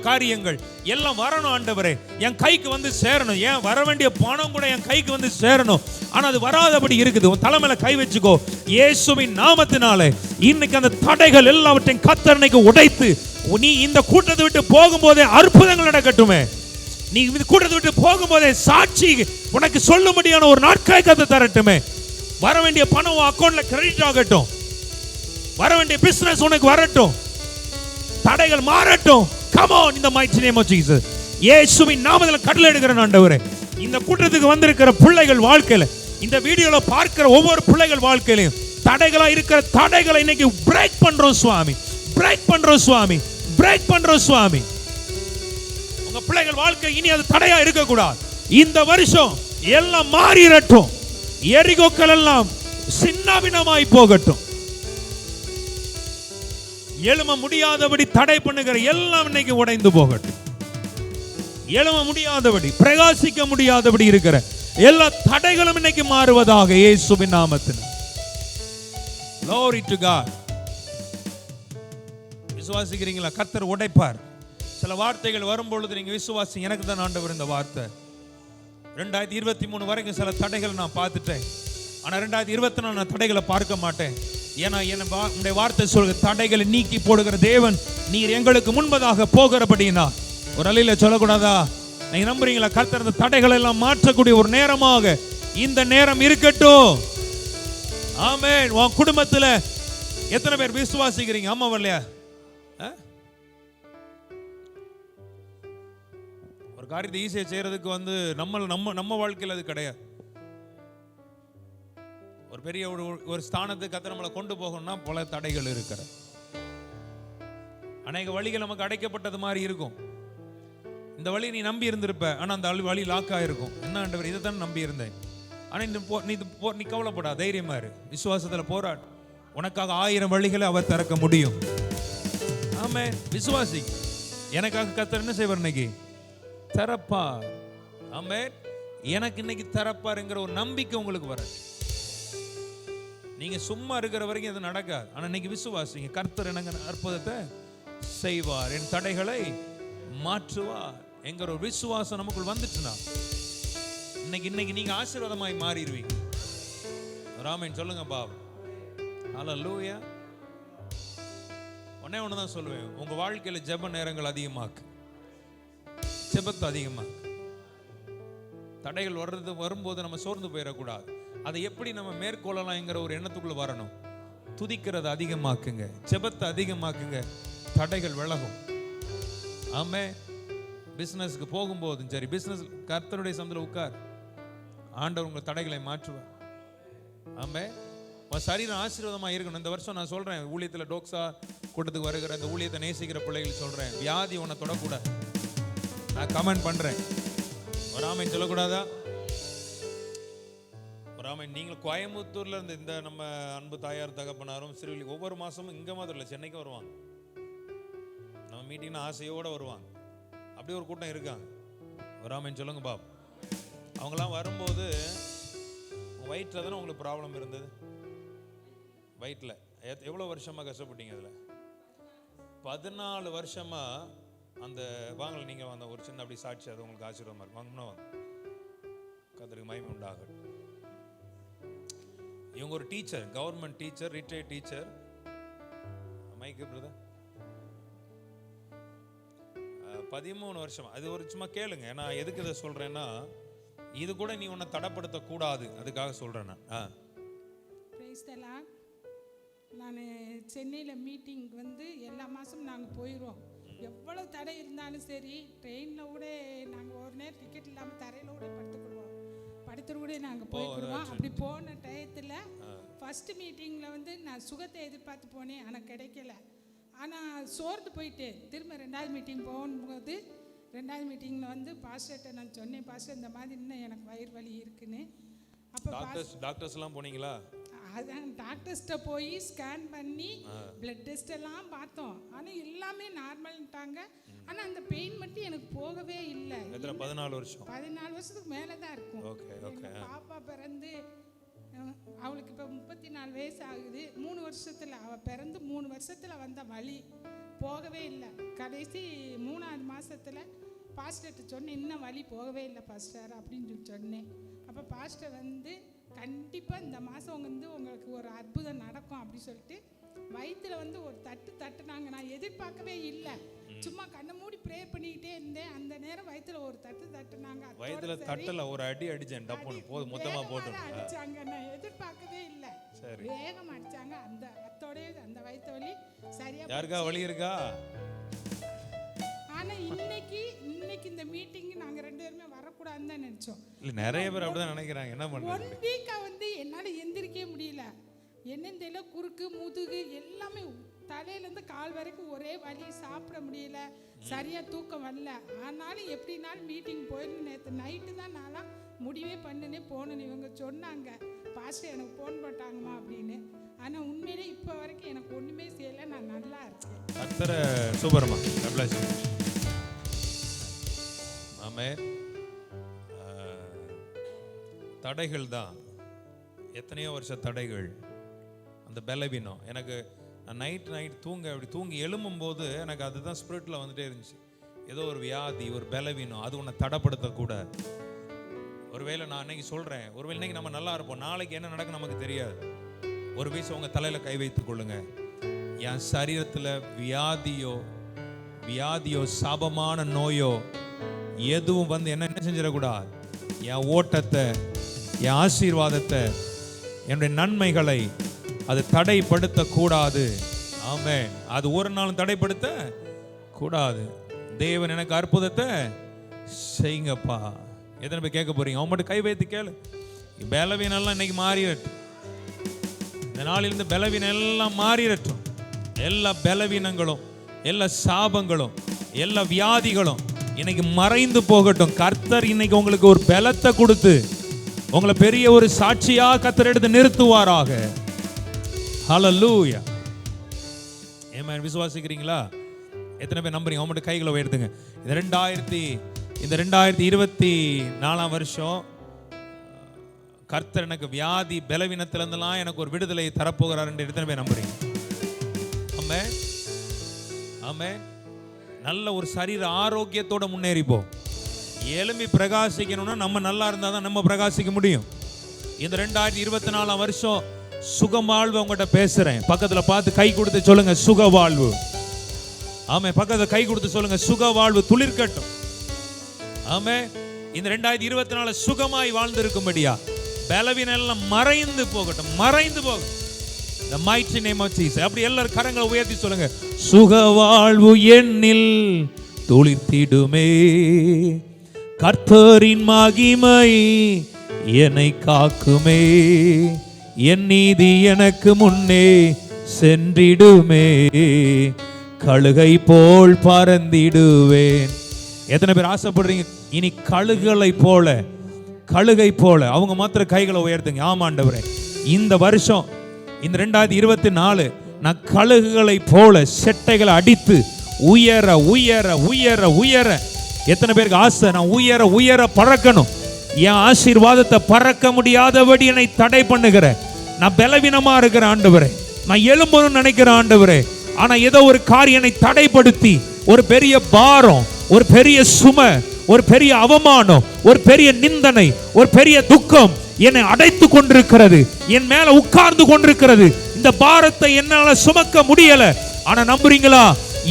காரியங்கள் எல்லாம் வரணும். ஆண்டவரே என் கைக்கு வந்து சேரணும். ஏன் வர வேண்டிய பணம் கூட என் கைக்கு வந்து சேரணும். ஆனா அது வராதபடி இருக்குது. உன் தலைமையில கை வச்சுக்கோ. இயேசுவின் நாமத்தினாலே இன்னைக்கு அந்த தடைகள் எல்லாவற்றையும் கர்த்தர் இன்னைக்கு உடைத்து, நீ இந்த கூட்டத்தை விட்டு போகும்போதே அற்புதங்கள் நடக்கட்டுமே. நீ இந்த கூட்டத்தை விட்டு போகும்போதே சாட்சி உனக்கு சொல்லும்படியான ஒரு நாட்களை கர்த்தர் தரட்டுமே. வர வேண்டிய பணம் உன் அக்கௌண்ட்ல கிரெடிட் ஆகட்டும். வர வேண்டிய பிசினஸ் உனக்கு வரட்டும். தடைகள் மாறட்டும். Come on in the mighty name of Jesus. இயேசுவின் நாமத்தில் கடல் எடுக்கிறேன் ஆண்டவரே. இந்த கூட்டத்துக்கு வந்திருக்கிற பிள்ளைகள் வாழ்க்கையில, இந்த வீடியோல பார்க்கிற ஒவ்வொரு பிள்ளைகள் வாழ்க்கையிலும் தடைகளா இருக்கிற தடைகளை இன்னைக்கு பிரேக் பண்றோம் சுவாமி. பிரேக் பண்றோம் சுவாமி. பிரேக் பண்றோம் சுவாமி. உங்க பிள்ளைகள் வாழ்க்கை இனி அது தடையா இருக்க கூடாது. இந்த வருஷம் எல்லாம் மாறிரட்டும். எரிகோக்கள் எல்லாம் சின்னாபின்னமாய் போகட்டும். எழும முடியாதபடி தடை பண்ணுகிற எல்லாம் இன்னைக்கு உடைந்து போகட்டும். எழும முடியாதபடி, பிரகாசிக்க முடியாதபடி இருக்கிற எல்லா தடைகளும் இன்னைக்கு மாறுவதாக இயேசுவின் நாமத்தில். Glory to God. விசுவாசிக்கிறீங்களா? கர்த்தர் உடைப்பார். சில வார்த்தைகள் வரும்பொழுது நீங்க விசுவாசி, எனக்கு தான் ஆண்டவர் இந்த வார்த்தை. 2023 வரைக்கும் சில தடைகளை நான் பார்த்துட்டேன். ஆனா 2024 நான் தடைகளை பார்க்க மாட்டேன். ஏன்னா என்னுடைய வார்த்தை சொல்கிற தடைகளை நீக்கி போடுகிற தேவன் நீர் எங்களுக்கு முன்பதாக போகிறபடினா. ஒரு அலையில சொல்லக்கூடாதா? நீங்க நம்புறீங்களா? கர்த்தர் அந்த தடைகளை எல்லாம் மாற்றக்கூடிய ஒரு நேரமாக இந்த நேரம் இருக்கட்டும். ஆமென். உன் குடும்பத்துல எத்தனை பேர் விசுவாசிக்கிறீங்க? ஆமா வரலையா? ஒரு காரியத்தை ஈஸியா செய்யறதுக்கு நம்ம வாழ்க்கையில் அது கிடையாது. ஒரு பெரிய ஒரு ஸ்தானத்துக்கு கர்த்தர் நம்மளை கொண்டு போகணும்னா பல தடைகள் இருக்கிற அநேக வழிகள் நமக்கு அடைக்கப்பட்டது மாதிரி இருக்கும். இந்த வழி நீ நம்பி இருந்திருப்ப, ஆனா அந்த வழி லாக் ஆயிருக்கும். என்ன ஆண்டவர், இதை தான் நம்பி இருந்தேன். ஆனா நீ கவலைப்படா, தைரியமா இரு, விசுவாசத்துல போராடு. உனக்காக 1000 வழிகளை அவர் திறக்க முடியும். ஆமென். விசுவாசி. எனக்காக கர்த்தர் என்ன செய்வார்? இன்னைக்கு திறப்பார். ஆமென். எனக்கு இன்னைக்கு திறப்பாருங்கிற ஒரு நம்பிக்கை உங்களுக்கு வர. நீங்க சும்மா இருக்கிற வரைக்கும் அது நடக்காது. ஆனா இன்னைக்கு விசுவாசிங்க, கர்த்தர் எனக்கு அற்புதத்தை செய்வார், என் தடைகளை மாற்றுவார் என்கிற ஒரு விசுவாசம் நமக்குள் வந்துச்சுன்னா இன்னைக்கு நீங்க ஆசீர்வாதமாய் மாறிடுவீங்க. ராமன் சொல்லுங்க பாவ். ஹல்லேலூயா. ஒண்ணுதான் சொல்லுவேன், உங்க வாழ்க்கையில ஜெப நேரங்கள் அதிகமாக்கு, ஜெபத்தை அதிகமாக்கு. தடைகள் வரும்போது நம்ம சோர்ந்து போயிடக்கூடாது. அதை எப்படி நம்ம மேற்கொள்ளலாம்ங்கிற ஒரு எண்ணத்துக்குள்ள வரணும். துதிக்கிறத அதிகமாக்குங்க, ஜெபத்தை அதிகமாக்குங்க, தடைகள் விலகும். ஆமே. பிசினஸ்க்கு போகும்போதும் சரி, பிசினஸ் கர்த்தருடைய சமத்துல உட்கார், ஆண்டவர் உங்க தடைகளை மாற்றுவார். ஆமே. சரீரம் ஆசீர்வாதமா இருக்கணும். இந்த வருஷம் நான் சொல்றேன், ஊழியத்துல டோக்ஸா கூட்டத்துக்கு வருகிற இந்த ஊழியத்தை நேசிக்கிற பிள்ளைகள் சொல்றேன், வியாதி உன்னை தொடக்கூடாது. நான் கமெண்ட் பண்றேன். ராமன் சொல்லக்கூடாதா? ராமன், நீங்கள் கோயம்புத்தூர்ல இருந்து இந்த நம்ம அன்பு தாயார் தகப்பனாரும் சிறுவலி ஒவ்வொரு மாசமும் இங்க மாதிரி இல்லை, சென்னைக்கு வருவாங்க. நம்ம மீட்டிங்னா ஆசையோட வருவாங்க. அப்படி ஒரு கூட்டம் இருக்காங்க. ராமன் சொல்லுங்க பாப். அவங்களாம் வரும்போது வயிற்றில் தானே உங்களுக்கு ப்ராப்ளம் இருந்தது? வயிற்றில் எவ்வளோ வருஷமா கஷ்டப்பட்டீங்க? அதில் 14 வருஷமா அந்த வாங்கல. நீங்கள் வந்த ஒரு சின்ன அப்படி சாட்சி, அது உங்களுக்கு ஆசீர்வாதமா இருக்கும். வாங்கணும், கர்த்தருக்கு மகிமை உண்டாகட்டும். இவங்க ஒரு teacher, government teacher, retired teacher. மைக்கு பிரதர். 13 வருஷமா. அது ஒரு சும்மா கேளுங்க. நான் எதுக்கு இதை சொல்றேன்னா, இது கூட நீ உன்னை தடைப்படுத்த கூடாது, அதுக்காக சொல்றேன் நான். நான் சென்னையில் மீட்டிங் எல்லா மாதமும் நாங்கள் போயிடுவோம். எவ்வளோ தடை இருந்தாலும் சரி, ட்ரெயினில் கூட நாங்கள் ஒரு நேரம் டிக்கெட் இல்லாமல் தரையில் கூட படுத்துட்டு கூட நாங்கள் போய்க்கிடுவோம். அப்படி போன டயத்தில் ஃபஸ்ட்டு மீட்டிங்கில் நான் சுகத்தை எதிர்பார்த்து போனேன், ஆனால் கிடைக்கல. ஆனால் சோர்ந்து போயிட்டு திரும்ப 2வது மீட்டிங் போகும்போது 2வது மீட்டிங்கில் பாஸ்டர்கிட்ட நான் சொன்னேன், பாஸ்டர் இந்த மாதிரி இன்னும் எனக்கு வயிறு வலி இருக்குன்னு. அப்போ டாக்டர்ஸ்லாம் போனீங்களா? அதான் டாக்டர்ஸ்கிட்ட போய் ஸ்கேன் பண்ணி பிளட் டெஸ்ட் எல்லாம் பார்த்தோம். ஆனால் எல்லாமே நார்மல்ட்டாங்க. ஆனால் அந்த பெயின் மட்டும் எனக்கு போகவே இல்லை. 14 வருஷத்துக்கு மேலே தான் இருக்கும். பாப்பா பிறந்து அவளுக்கு இப்போ 34 வயசு ஆகுது. 3 வருஷத்தில் அவள் பிறந்து 3 வருஷத்தில் வந்த வலி போகவே இல்லை. கடைசி 3வது மாதத்தில் பாஸ்டர்கிட்ட சொன்னேன், இன்னும் வலி போகவே இல்லை பாஸ்டர் அப்படின்னு சொன்னேன். அப்போ பாஸ்டர் கண்டிப்பாக இந்த மாதம் உங்களுக்கு ஒரு அற்புதம் நடக்கும் அப்படி சொல்லிட்டு வயிற்றுல ஒரு தட்டுனாங்க. நான் எதிர்பார்க்கவே இல்லை, சும்மா கண்ணை மூடி ப்ரேயர் பண்ணிக்கிட்டே இருந்தேன். அந்த நேரம் வயிற்றுல ஒரு தட்டுனாங்க. வயிற்றுல தட்டல, ஒரு அடி அடிச்சேன், டப்புன்னு போதும் மொத்தமா போட்டு அடிச்சாங்க. நான் எதிர்பார்க்கவே இல்லை, வேகம் அடிச்சாங்க. அந்த அத்தோடய அந்த வயிற்று வலி சரியா. யாருக்கா வலி இருக்கா? ஆனா இன்னைக்கு இந்த மீட்டிங் நாங்க 2 பேருமே வரக்கூடாதுன்னு தான் நினைச்சோம். இல்ல, நிறைய பேர் அப்படிதான் நினைக்கிறாங்க. என்ன பண்றது? 1 வீக்கா என்னால எந்திரிக்கவே முடியல. என்னன்னு தெரியல, குறுக்கு முதுகு எல்லாமே தலையிலேருந்து கால் வரைக்கும் ஒரே வலி, சாப்பிட முடியல, சரியா தூக்கம் வரல. ஆனாலும் எப்படினாலும் மீட்டிங் போயிருந்து நேற்று நைட்டு தான் நான்லாம் முடிவே பண்ணுனே போகணுன்னு இவங்க சொன்னாங்க. பாஸ்டர் எனக்கு ஃபோன் போட்டாங்கம்மா அப்படின்னு. ஆனால் உண்மையிலே இப்போ வரைக்கும் எனக்கு ஒன்றுமே செய்யலை, நான் நல்லா இருக்கேன். கர்த்தரை சூப்பர்மா. ஆமே. தடைகள் தான், எத்தனையோ வருஷ தடைகள், அந்த பலவீனம். எனக்கு நைட் தூங்கி எழும்பும் போது எனக்கு அதுதான் ஸ்பிரிட்டில் வந்துட்டே இருந்துச்சு. ஏதோ ஒரு வியாதி, ஒரு பலவீனம், அது உன்னை தடைப்படுத்தக்கூடாது. ஒருவேளை நான் அன்னைக்கு சொல்கிறேன், ஒருவேளை இன்னைக்கு நம்ம நல்லா இருப்போம், நாளைக்கு என்ன நடக்கும் நமக்கு தெரியாது. ஒரு விஷயம் உங்கள் தலையில் கை வைத்துக் கொள்ளுங்க. என் சரீரத்தில் வியாதியோ சாபமான நோயோ எதுவும் வந்து என்ன செஞ்சிடக்கூடாது. என் ஓட்டத்தை, என் ஆசீர்வாதத்தை, என்னுடைய நன்மைகளை அது தடைப்படுத்த கூடாது. ஆமென். அது ஒரு நாளும் தடைப்படுத்த கூடாது. தேவன் எனக்கு அற்புதத்தை செய்யுங்கப்பா. எத்தனை பேர் கேட்க போறீங்க? அவன் மட்டும் கை வைத்து கேளு. பலவீனம் இன்னைக்கு மாறிடட்டும். இந்த நாளிலிருந்து பலவீனம் எல்லாம் மாறிடட்டும். எல்லா பலவீனங்களும், எல்லா சாபங்களும், எல்லா வியாதிகளும் இன்னைக்கு மறைந்து போகட்டும். கர்த்தர் இன்னைக்கு உங்களுக்கு ஒரு பலத்தை கொடுத்து உங்களை பெரிய ஒரு சாட்சியா கர்த்தர் எடுத்து நிறுத்துவாராக. ஹல்லேலூயா. ஆமென். விசுவாசிக்கிறீங்களா? எத்தனை பேர் நம்புறீங்க? அவன் மட்டும் கைகளை உயர்த்துங்க. இந்த 2024 வருஷம் கர்த்தர் எனக்கு வியாதி பலவீனத்திலிருந்தெல்லாம் எனக்கு ஒரு விடுதலையை தரப்போகிறார் என்று எத்தனை பேர் நம்புறீங்க? ஆமென். ஆமென். நல்ல ஒரு சரீர ஆரோக்கியத்தோட முன்னேறிப்போம். எழும்பி பிரகாசிக்கணும்னா நம்ம நல்லா இருந்தால் தான் நம்ம பிரகாசிக்க முடியும். இந்த 2024 வருஷம் சுகவாழ்வு உங்கள்கிட்ட பேசுறேன். பக்கத்துல பார்த்து கை கொடுத்து சொல்லுங்க, சுகவாழ்வு. ஆமே. பக்கத்துல கை கொடுத்து சொல்லுங்க, சுகவாழ்வு துளிர்க்கட்டும். ஆமே. இந்த 2024 சுகமாய் வாழ்ந்திருக்கும்படியா பலவீனம் எல்லாம் மறைந்து போகட்டும், மறைந்து போகட்டும். The mighty name of Jesus. அப்படி எல்லாரும் கரங்களை உயர்த்தி சொல்லுங்க, சுகவாழ்வு என்னில் துளிர்த்திடுமே, கர்த்தரின் மகிமை என்னை காக்குமே, என் நீதி எனக்கு முன்னே சென்றிடுமே, கழுகை போல் பறந்திடுவேன். எத்தனை பேர் ஆசைப்படுறீங்க இனி கழுகை போல? அவங்க மாத்திர கைகளை உயர்த்துங்க. ஆமா ஆண்டவரே, இந்த வருஷம் இந்த 2024 நான் கழுகுகளை போல செட்டைகளை அடித்து உயர உயர உயர உயர. எத்தனை பேருக்கு ஆசை நான் உயர பறக்கணும்? என் ஆசீர்வாதத்தை பறக்க முடியாதபடி என்னை தடை பண்ணுகிற, நான் பலவீனமா இருக்கிற ஆண்டவரே, நான் எழும்பணும்னு நினைக்கிற ஆண்டவரே, ஆனா ஏதோ ஒரு காரியனை தடைப்படுத்தி ஒரு பெரிய பாரம், ஒரு பெரிய சுமை, ஒரு பெரிய அவமானம், ஒரு பெரிய நிந்தனை, ஒரு பெரிய துக்கம் என்னை அடைத்து கொண்டிருக்கிறது, என் மேல உட்கார்ந்து கொண்டிருக்கிறது. இந்த பாரத்தை என்னால சுமக்க முடியல. ஆனா நம்புறீங்களா?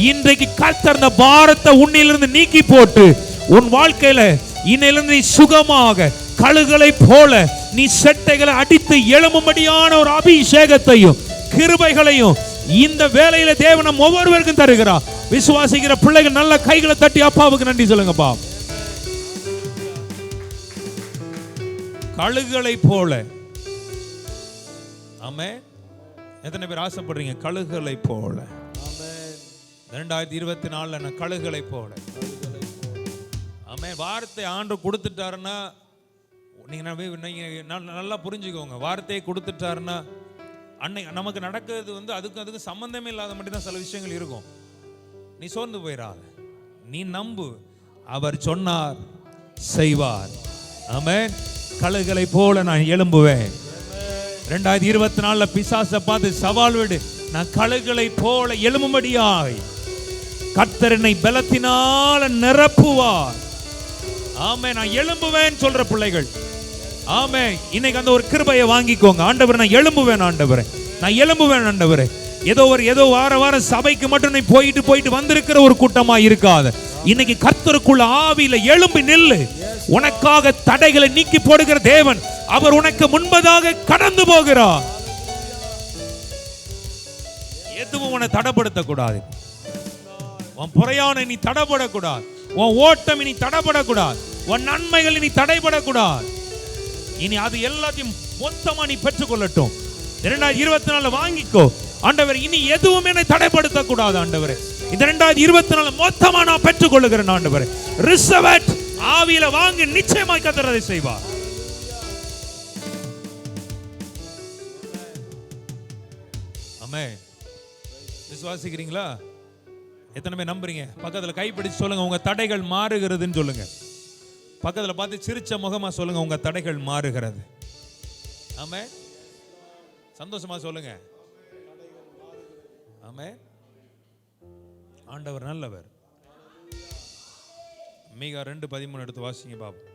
இன்றைக்கு கர்த்தர் அந்த பாரத்தை உன்னிலிருந்து நீக்கி போட்டு உன் வாழ்க்கையில இன்னிலிருந்து நீ சுகமாக கழுகளை போல நீ செட்டைகளை அடித்து எழும்பும்படியான ஒரு அபிஷேகத்தையும் கிருபைகளையும் இந்த வேளையில தேவன் ஒவ்வொருவருக்கும் தருகிறார். விசுவாசிக்கிற பிள்ளைகள் நல்ல கைகளை தட்டி அப்பாவுக்கு நன்றி சொல்லுங்கப்பா. கழுகுகளை போல. ஆமே. எத்தனை பேர் ஆசைப்படுறீங்க கழுகுகளை போல? 2024 கழுகுகளை போல. ஆமே. வார்த்தை ஆண்டவர் கொடுத்துட்டாருன்னா நீங்க நல்லா புரிஞ்சுக்கோங்க. வார்த்தையை கொடுத்துட்டாருன்னா அன்னைக்கு நமக்கு நடக்கிறது அதுக்கு சம்பந்தமே இல்லாத மட்டும் தான் சில விஷயங்கள் இருக்கும். நீ சோர்ந்து போயிடாத, நீ நம்பு, அவர் சொன்னார் செய்வார். ஆமென். கழுகுகளை போல நான் எழும்புவேன். 2024 பிசாசை பார்த்து சவால் விடு, நான் கழுகுகளை போல எழும்பும்படியாய் கர்த்தர் என்னை பலத்தினால நிரப்புவார். ஆமென். நான் எழும்புவேன் சொல்ற பிள்ளைகள், ஆமென், இன்னைக்கு அந்த ஒரு கிருபையை வாங்கிக்கோங்க. ஆண்டவர் நான் எழும்புவேன், ஆண்டவரே நான் எழும்புவேன். ஆண்டவரே ஏதோ வாரம் சபைக்கு மட்டும் நீ போயிட்டு வந்திருக்கிற ஒரு கூட்டமா இருக்காத. இன்னைக்கு கர்த்தருக்குள்ள ஆவியில எழும்பி நில்லு. உனக்காக தடைகளை நீக்கி போடுகிற தேவன் அவர் உனக்கு முன்பதாக கடந்து போகிறார். எதுவும் உன்னை தடைப்படுத்த கூடாது. உன் பிரயாணம் நீ தடைபடக்கூடாது. உன் ஓட்டம் இனி தடைபடக்கூடாது. உன் நன்மைகள் இனி தடைபடக்கூடாது. இனி அது எல்லாத்தையும் மொத்தமா நீ பெற்றுக்கொள்ளட்டும். 2024 வாங்கிக்கோ. ஆண்டவர் இனி எதுவும் என்னை தடைப்படுத்த கூடாது. ஆண்டவரே இந்த 2024 மொத்தமா நான் பெற்றுக்கொள்ளுகிறேன். ஆண்டவரே ரிசர்வ் ஆவியில வாங்கி நிச்சயமாய் கர்த்தர் அதை செய்வார். ஆமென். விசுவாசிக்கிறீங்களா? எத்தனை பேர் நம்புறீங்க? பக்கத்துல கைப்பிடிச்சு சொல்லுங்க, உங்க தடைகள் மாறுகிறதுன்னு சொல்லுங்க. பக்கத்துல பார்த்து சிரிச்ச முகமா சொல்லுங்க, உங்க தடைகள் மாறுகிறது. ஆமென். சந்தோஷமா சொல்லுங்க. ஆமென். ஆண்டவர் நல்லவர். மீகா 2:13 எடுத்து வாசிங்க பாப்போம்.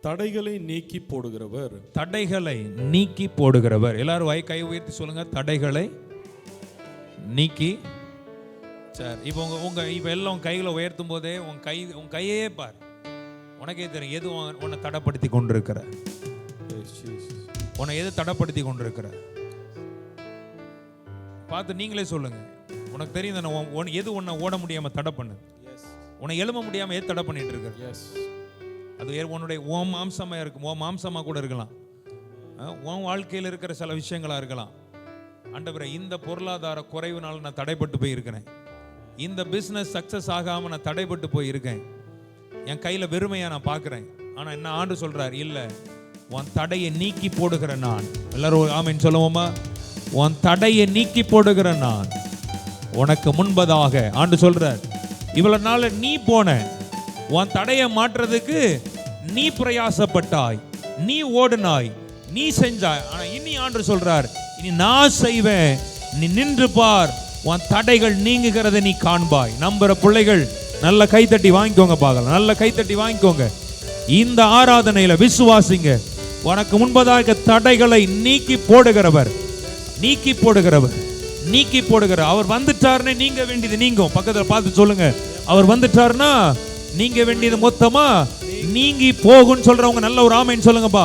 தடைகளை நீக்கி போடுகிறவர். தடைகளை நீக்கி போடுகிறவர். எல்லாரும் கை உயர்த்தி சொல்லுங்க, தடைகளை நீக்கி. சரி, இப்போ உங்க இப்போ எல்லாம் உங்க கைகளை உயர்த்தும் போதே உன் கையே பார், உனக்கே தெரியும் எது உன்னை தடைப்படுத்தி கொண்டிருக்கிற. உன்னை எது தடைப்படுத்தி கொண்டிருக்கிற பார்த்து நீங்களே சொல்லுங்க. உனக்கு தெரியும் தானே எது உன்னை ஓட முடியாம தடை பண்ணு, உன்னை எழும்ப முடியாம எது தடை பண்ணிட்டு இருக்க. அது உன்னுடைய ஓம் மாம்சமா இருக்கும், ஓம் மாம்சமா கூட இருக்கலாம், உன் வாழ்க்கையில் இருக்கிற சில விஷயங்களா இருக்கலாம். ஆண்டவரே, இந்த பொருளாதார குறைவுனால நான் தடைப்பட்டு போயிருக்கிறேன், இந்த பிசினஸ் சக்சஸ் ஆகாம நான் தடைப்பட்டு போயிருக்கேன், என் கையில வெறுமையா நான் பார்க்கிறேன். ஆனா என்ன ஆண்டு சொல்றார், இல்ல உன் தடையை நீக்கி போடுகிற நான். எல்லாரும் ஆமென் சொல்லுவோமா? உன் தடையை நீக்கி போடுகிற நான் உனக்கு முன்பதாக. ஆண்டு சொல்றார், இவ்வளவு நாள் நீ போன உன் தடையை மாற்றுறதுக்கு நீ பிரயாசப்பட்டாய், நீ ஓடுனாய், நீ செஞ்சாய். ஆனா இனி ஆண்டு சொல்றார், இனி நான் செய்வேன், நீ நின்று பார், உன் தடைகள் நீங்குகிறத நீ காண்பாய். நம்புற பிள்ளைகள் நல்ல கைத்தட்டி வாங்கிக்கோங்க, பார்க்கலாம், நல்ல கைத்தட்டி வாங்கிக்கோங்க. இந்த ஆராதனையில விசுவாசிங்க, உனக்கு முன்பதாக தடைகளை நீக்கி போடுகிறவர், நீக்கி போடுகிறவர், நீக்கி போடுகிற அவர் வந்துட்டாருன்னு நீங்க வேண்டியது நீங்கும். பக்கத்துல பார்த்து சொல்லுங்க, அவர் வந்துட்டாருன்னா நீங்க வேண்டியது மொத்தமா நீங்கி போகும்னு சொல்றவங்க நல்ல ஒரு ஆமென் சொல்லுங்கப்பா.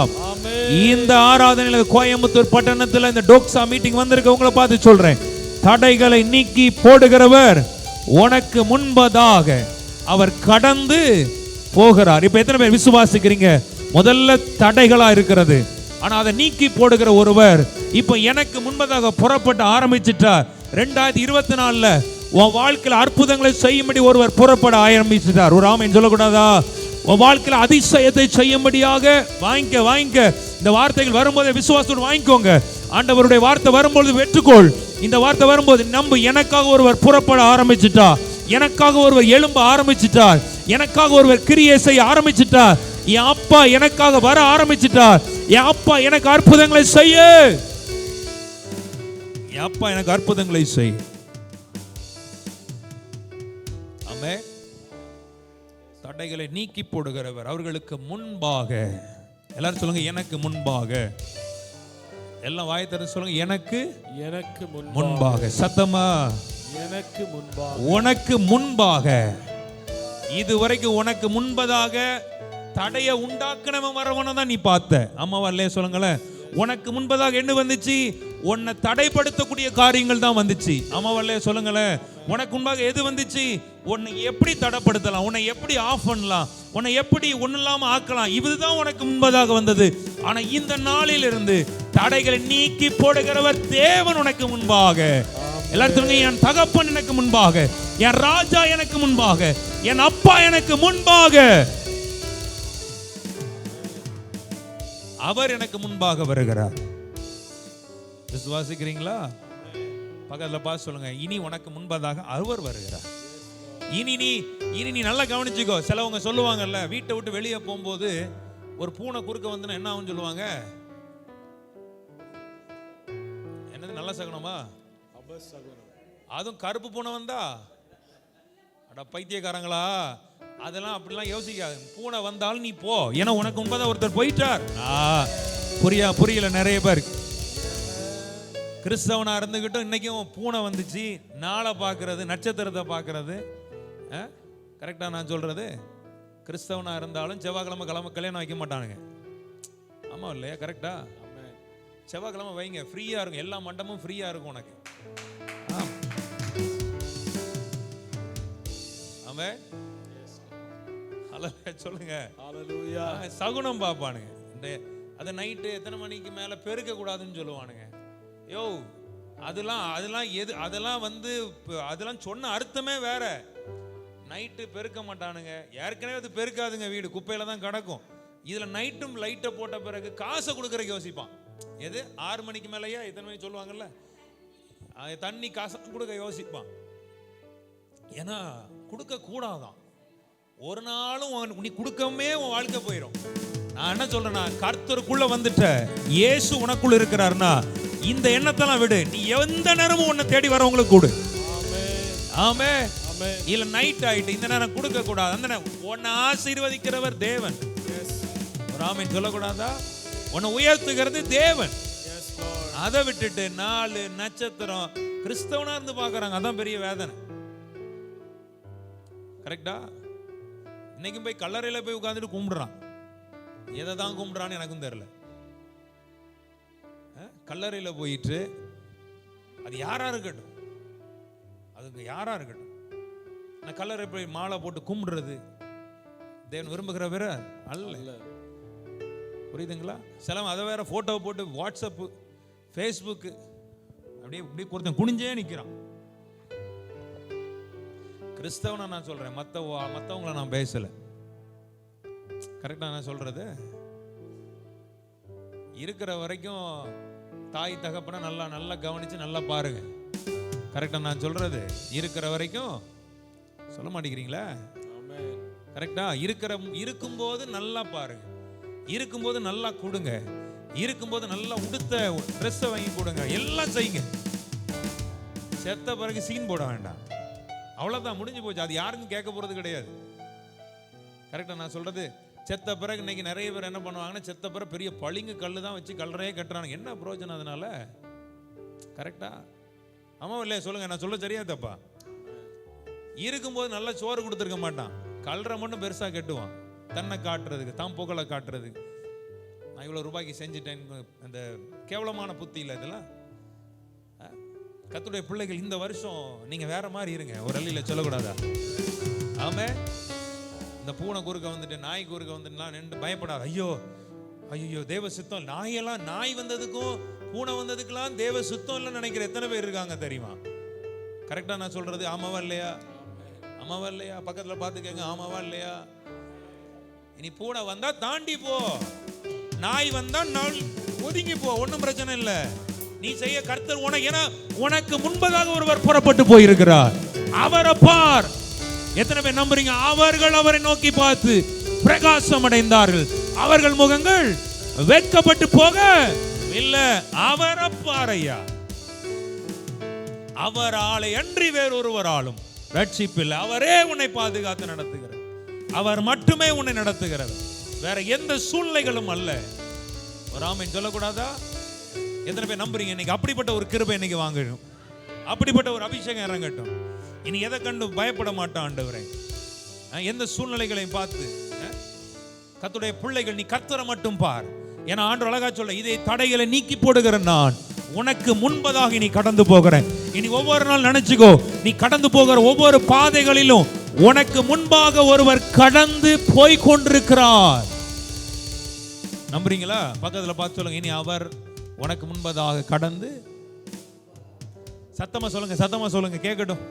இந்த ஆராதனையில கோயம்புத்தூர் பட்டணத்துல இந்த டோக்ஸா மீட்டிங் வந்திருக்கவங்கள பார்த்து சொல்றேன், தடைகளை நீக்கி போடுகிறவர் உனக்கு முன்பதாக அவர் கடந்து போகிறார். இப்ப எத்தனை பேர் விசுவாசிக்கிறீங்க? முதல்ல தடைகளா இருக்கிறது, ஆனா அதை நீக்கி போடுகிற ஒருவர் இப்ப எனக்கு முன்பதாக புறப்பட்டு ஆரம்பிச்சிட்டார். 2024 உன் வாழ்க்கையில் அற்புதங்களை செய்யும்படி ஒருவர் புறப்பட ஆரம்பிச்சிட்டார். ஒரு ஆமென் சொல்லக்கூடாதா? உன் வாழ்க்கையில் அதிசயத்தை செய்யும்படியாக வாங்கிக்க. இந்த வார்த்தைகள் வரும்போது விசுவாசத்தோடு வாங்கிக்கோங்க. ஆண்டவருடைய வார்த்தை வரும்போது வெற்றுக்கோள். இந்த வார்த்தை வரும்போது நம்பு, எனக்காக ஒருவர் புறப்பட ஆரம்பிச்சிட்டா, எனக்காக ஒருவர் எழும்ப ஆரம்பிச்சிட்டார், எனக்காக ஒருவர் கிரியை செய்ய ஆரம்பிச்சிட்டார், என் அப்பா எனக்காக வர ஆரம்பிச்சிட்டார், என் அப்பா எனக்கு அற்புதங்களை செய்ய, என் அப்பா எனக்கு அற்புதங்களை செய். ஆமென். தடைகளை நீக்கி போடுகிறவர் அவர்களுக்கு முன்பாக. எல்லாரும் சொல்லுங்க, எனக்கு முன்பாக. எல்லாம் வாயை திறந்து சொல்லுங்க, எனக்கு முன்பாக. சத்தமா, எனக்கு முன்பாக, உனக்கு முன்பாக. இதுவரைக்கும் உனக்கு முன்பதாக தடைய உண்டாக்குனவன் வரவன தான் நீ பார்த்த. அம்மாவா இல்லையா சொல்லுங்களேன். உனக்கு முன்பதாக என்ன வந்துச்சு? உன்னை தடைப்படுத்தக்கூடிய காரியங்கள் தான் வந்துச்சு. அம்மாவா இல்லையா சொல்லுங்களேன். உனக்கு முன்பாக எது வந்துச்சு? உன்னை எப்படி தடைப்படுத்தலாம், உன்னை எப்படி ஆஃப் பண்ணலாம், உன்னை எப்படி ஒன்றும் இல்லாம ஆக்கலாம், இதுதான் உனக்கு முன்பதாக வந்தது. ஆனா இந்த நாளில் இருந்து தடைகளை நீக்கி போடுகிறவர் தேவன் உனக்கு முன்பாக. எல்லாரும் சொல்லுங்க, என் தகப்பன் எனக்கு முன்பாக, என் ராஜா எனக்கு முன்பாக, என் அப்பா எனக்கு முன்பாக, அவர் எனக்கு முன்பாக வருகிறார். விசுவாசிக்கிறீங்களா? பக்கத்துல பார்த்து சொல்லுங்க, இனி உனக்கு முன்பதாக அவர் வருகிறார். இனி நீ நல்லா கவனிச்சுக்கோ. சிலவங்க சொல்லுவாங்கல்ல, வீட்டை விட்டு வெளியே போகும்போது ஒரு பூனை குறுக்க வந்துன்னா என்ன ஆகும் சொல்லுவாங்க? என்னது, நல்ல சகுனமா? அதுவும் கருப்பு பூனை வந்தா அட பைத்தியக்காரங்களா, அதெல்லாம் அப்படிலாம் யோசிக்காது. பூனை வந்தாலும் நீ போ, ஏன்னா உனக்கு முன்பதாக ஒருத்தர் போயிட்டார். புரியல நிறைய பேர். கிறிஸ்தவனா இருந்துகிட்டும் இன்னைக்கும் பூனை வந்துச்சு, நாளை பார்க்கறது, நட்சத்திரத்தை பார்க்கறது. கரெக்டா நான் சொல்றது? கிறிஸ்தவனா இருந்தாலும் செவ்வாய்க்கிழமை கல்யாணம் வைக்க மாட்டானுங்க. ஆமா இல்லையா? கரெக்டா? செவ்வாய்க்கிழமை வைங்க, ஃப்ரீயா இருக்கும், எல்லா மண்டபமும் ஃப்ரீயா இருக்கும் உனக்கு. ஆமென். சொல்லுங்க, சகுனம் பாப்பானுங்க. அது நைட்டு எத்தனை மணிக்கு மேல பெருக்க கூடாதுன்னு சொல்லுவானுங்க. யோ, அதெல்லாம் வந்து அதெல்லாம் சொன்ன அர்த்தமே வேற. நைட்டு பெருக்க மாட்டானுங்க. ஏற்கனவே அது பெருக்காதுங்க, வீடு குப்பையில தான் கிடக்கும். இதுல நைட்டும் லைட்டை போட்ட பிறகு காசை கொடுக்கறதுக்கு யோசிப்பான். எது 6 மணிக்கு மேலேயா எத்தனை மணி சொல்லுவாங்கல்ல, தண்ணி காசை கொடுக்க யோசிப்பான். ஏன்னா கொடுக்க கூடாதான். ஒரு நாளும் நீ கொடுக்கவே உன் வாழ்க்கை போயிடும். நான் என்ன சொல்றேன்னா, கர்த்தருக்குள்ள வந்துட்ட, இயேசு உனக்குள்ள இருக்கிறாருன்னா இந்த எண்ணத்தெல்லாம் விடு. நீ எந்த நேரமும் உன்னை தேடி வரவங்களுக்கு கொடு. ஆமே. இல்ல நைட் ஆயிட்டு இந்த நேரம் கொடுக்க கூடாது. அந்த நேரம் உன்னை ஆசீர்வதிக்கிறவர் தேவன். ஒரு ஆமென் சொல்லக்கூடாதா? உன்னை உயர்த்துகிறது தேவன். அதை விட்டுட்டு 4 நட்சத்திரம் கிறிஸ்தவனா இருந்து பாக்குறாங்க. அதான் பெரிய வேதனை. கரெக்டா? இன்னைக்கும் போய் கல்லறையில போய் உட்கார்ந்துட்டு கும்பிடுறான். எதை தான் கும்பிடுறான்னு எனக்கும் தெரியல. கல்லறையில போயிட்டு அது யாரா இருக்கட்டும், அதுக்கு யாரா இருக்கட்டும், நான் கல்லறை போய் மாலை போட்டு கும்பிடுறது தேவன் விரும்புகிறவர அல்ல. புரியுதுங்களா? சில அதை வேற போட்டோ போட்டு வாட்ஸ்அப்பு ஃபேஸ்புக்கு அப்படியே இப்படி ஒருத்தன் குனிஞ்சே நிற்கிறான். கிறிஸ்தவனை நான் சொல்றேன், மற்றவங்களை நான் பேசல. கரெக்டா நான் சொல்றது? இருக்கிற வரைக்கும் தாய் தகப்பனை நல்லா கவனிச்சு நல்லா பாருங்க. கரெக்டா நான் சொல்றது? இருக்கிற வரைக்கும் சொல்ல மாட்டேங்கிறீங்களா? கரெக்டா? இருக்கும்போது நல்லா பாருங்க, இருக்கும்போது நல்லா கொடுங்க, இருக்கும்போது நல்லா உடுத்த ட்ரெஸ்ஸை வாங்கி கொடுங்க, எல்லாம் செய்யுங்க. செத்த பிறகு சீன் போட வேண்டாம். அவ்வளவுதான், முடிஞ்சு போச்சு. அது யாருக்கும் கேட்க போறது கிடையாது. கரெக்டா நான் சொல்றது? செத்த பிறகு இன்னைக்கு நிறைய பேர் என்ன பண்ணுவாங்கன்னா, செத்த பிறகு பெரிய பளிங்கு கல்லு தான் வச்சு கல்லறையே கட்டுறாங்க. என்ன பிரயோஜனம் அதனால? கரெக்டா? ஆமா இல்லையா? சொல்லுங்க, நான் சொல்ல சரியா தப்பா? இருக்கும்போது நல்ல சோறு கொடுத்துருக்க மாட்டான், கல்லறை மட்டும் பெருசா கட்டுவான், தன்னை காட்டுறதுக்கு, தான் புகழை காட்டுறதுக்கு. நான் இவ்வளவு ரூபாய்க்கு செஞ்சுட்டேன், அந்த கேவலமான புத்தி இல்லை இதெல்லாம். கர்த்தருடைய பிள்ளைகள், இந்த வருஷம் நீங்க வேற மாதிரி இருங்க. ஒரு அள்ளியில சொல்லக்கூடாதா? ஆமே. இந்த பூனை குறுக்க வந்துட்டு, நாய் குறுக்க வந்துட்டுலாம் நின்று பயப்படாது. ஐயோ ஐயோ தேவ சித்தம். நாய் வந்ததுக்கும் பூனை வந்ததுக்கெல்லாம் தேவ சித்தம் இல்லைன்னு நினைக்கிற எத்தனை பேர் இருக்காங்க தெரியுமா? கரெக்டா நான் சொல்றது? ஆமாவா இல்லையா? ஆமாவா இல்லையா? பக்கத்துல பார்த்து கேங்க, ஆமாவா இல்லையா? இனி பூனை வந்தா தாண்டி போ, நாய் வந்தா ஒதுங்கி போ, ஒன்றும் பிரச்சனை இல்லை. நீ செய்ய கர்த்தர் உனக்கு முன்பதாக ஒருவர் புறப்பட்டு போயிருக்கிறார். அவரை பார். எத்தனை பேர் நம்புறீங்க? அவர்கள் அவரை நோக்கி பார்த்து பிரகாசம் அடைந்தார்கள், அவர்கள் முகங்கள் வெட்கப்பட்டு போக இல்ல. அவரை பாரையா, அவராலே அன்றி வேறொருவராலும் ரட்சிப்பில்லை. அவரே உன்னை பாதுகாத்து நடத்துகிறார். அவர் மட்டுமே உன்னை நடத்துகிறார், வேற எந்த சூழ்நிலைகளும் அல்ல. ஒரு ஆமென் சொல்லக்கூடாதா? எத்தனை பேர் நம்புறீங்க? இன்னைக்கு அப்படிப்பட்ட ஒரு கிருபை இன்னைக்கு வாங்கணும், அப்படிப்பட்ட ஒரு அபிஷேகம் இறங்கட்டும். இனி எதை கண்டு பயப்பட மாட்டான் ஆண்டவரே. எந்த சூழ்நிலைகளையும் பார்த்து கர்த்தருடைய பிள்ளைகள், நீ கர்த்தரை மட்டும் பார். ஏன்னா ஆண்டவர் அழகா சொல்ல, இதை தடைகளை நீக்கி போடுகிற நான் உனக்கு முன்பதாக நீ கடந்து போகிறேன். இனி ஒவ்வொரு நாள் நினைச்சுக்கோ, நீ கடந்து போகிற ஒவ்வொரு பாதைகளிலும் உனக்கு முன்பாக ஒருவர் கடந்து போய் கொண்டிருக்கிறார். நம்புறீங்களா? பக்கத்துல பார்த்து சொல்லுங்க, இனி அவர் உனக்கு முன்பதாக கடந்து. சத்தமா சொல்லுங்க, சத்தமா சொல்லுங்க, கேட்கட்டும்.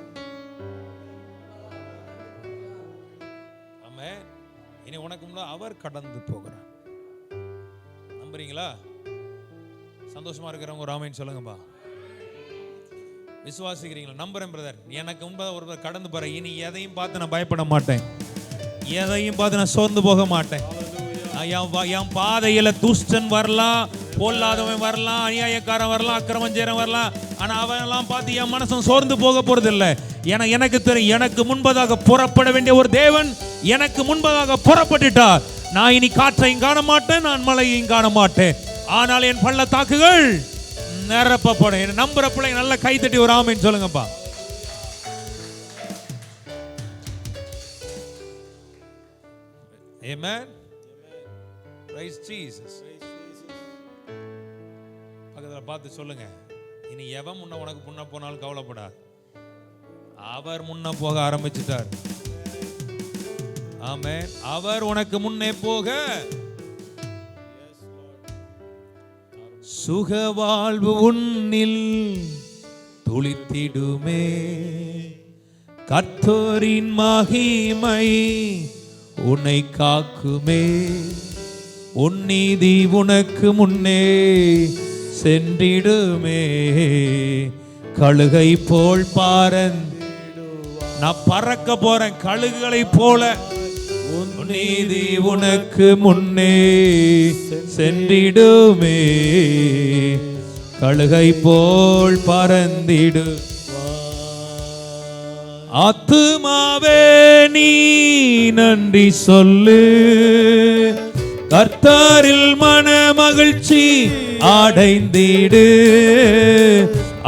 ஆமே. இனி உனக்கு முன்பாக அவர் கடந்து போகிறார். நம்புறீங்களா? சந்தோஷமா இருக்கிறவங்க ஒரு ஆமென் சொல்லுங்கப்பா. விசுவாசிக்கிறீங்களா? நம்புறேன் பிரதர். எனக்கு முன்பாக ஒருவர் கடந்து போற, இனி எதையும் பார்த்து நான் பயப்பட மாட்டேன், எதையும் பார்த்து நான் சோர்ந்து போக மாட்டேன். என் பாதையில துஷ்டன் வரலாம், பொல்லாதவன் வரலாம், அநியாயக்காரன் வரலாம், அக்கிரமஞ்சேரன் வரலாம். ஆனா அவன் எல்லாம் பார்த்து என் மனசும் சோர்ந்து போக போறது இல்லை. எனக்கு தெரியும், எனக்கு முன்பதாக புறப்பட வேண்டிய ஒரு தேவன் எனக்கு முன்பதாக புறப்பட்டுட்டார். நான் இனி காற்றையும் காண மாட்டேன், நான் மழையையும் காண மாட்டேன், ஆனால் என் பள்ளத்தாக்குகள் நிரப்பப்படும். என் நம்புற பிள்ளைங்க நல்லா கை தட்டி ஒரு ஆமென் சொல்லுங்கப்பா. Amen. Praise Jesus. பக்கத்துல பார்த்து சொல்லுங்க, இனி எவன் உனக்கு முன்ன போனாலும் கவலைப்படாது, அவர் முன்ன போக ஆரம்பிச்சிட்டார். ஆமென். அவர் உனக்கு முன்னே போக சுகவாழ்வு உன்னில் துளித்திடுமே, கர்த்தரின் மகிமை உன்னை காக்குமே. உன் நீதி உனக்கு முன்னே சென்றிடுமே. கழுகை போல் நான் பறக்க போறேன் கழுகுகளை போல. உன் நீதி உனக்கு முன்னே சென்றிடுமே. கழுகை போல் பறந்திடு. ஆத்துமாவே நீ நன்றி சொல்லு. கர்த்தரில் மன மகிழ்ச்சி அடைந்திடு.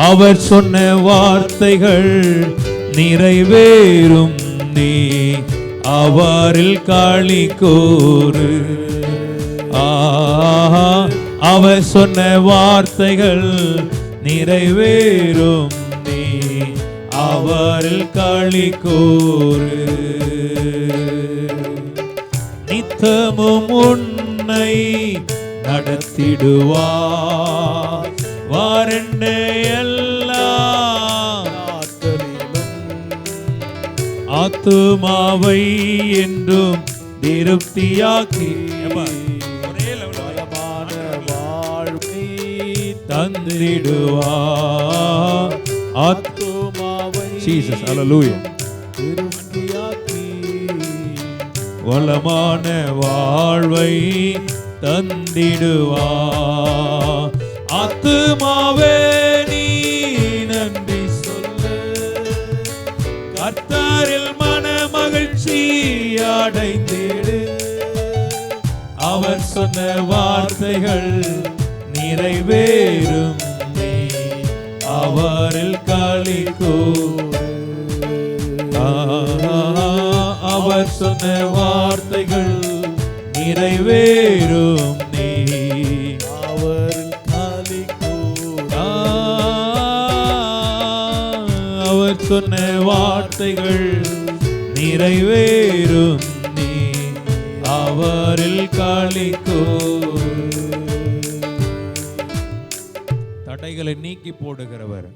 அவர் சொன்ன வார்த்தைகள் நிறைவேறும். நீ அவரில் களி கூறு. அவர் சொன்ன வார்த்தைகள் நிறைவேறும். நீ அவரில் களி கூறு. நித்தமும் உன்னை நடத்திடுவார். வாரண்ட எல்லா ஆத்துமாவை என்றும் திருப்தியாக்கி வாழ்க்கை தந்திடுவார். ஆத்துமாவை ஜீசஸ் ஹல்லேலூயா திருப்தியாக்கி வளமான வாழ்வை தந்திடுவார். ஆத்துமாவே நீ நன்றி சொல்லு. கர்த்தரில் மன மகிழ்ச்சி அடைந்திடு. அவர் சொன்ன வார்த்தைகள் நிறைவேறும். நீ அவரில் களி கூறு. அவர் சொன்ன வார்த்தைகள் நிறைவேறும். நீ அவரில் களி கூறு. அவர் சொன்ன வார்த்தைகள் நிறைவேறும். நீ அவரில் களி கூறு. தடைகளை நீக்கி போடுகிறவர்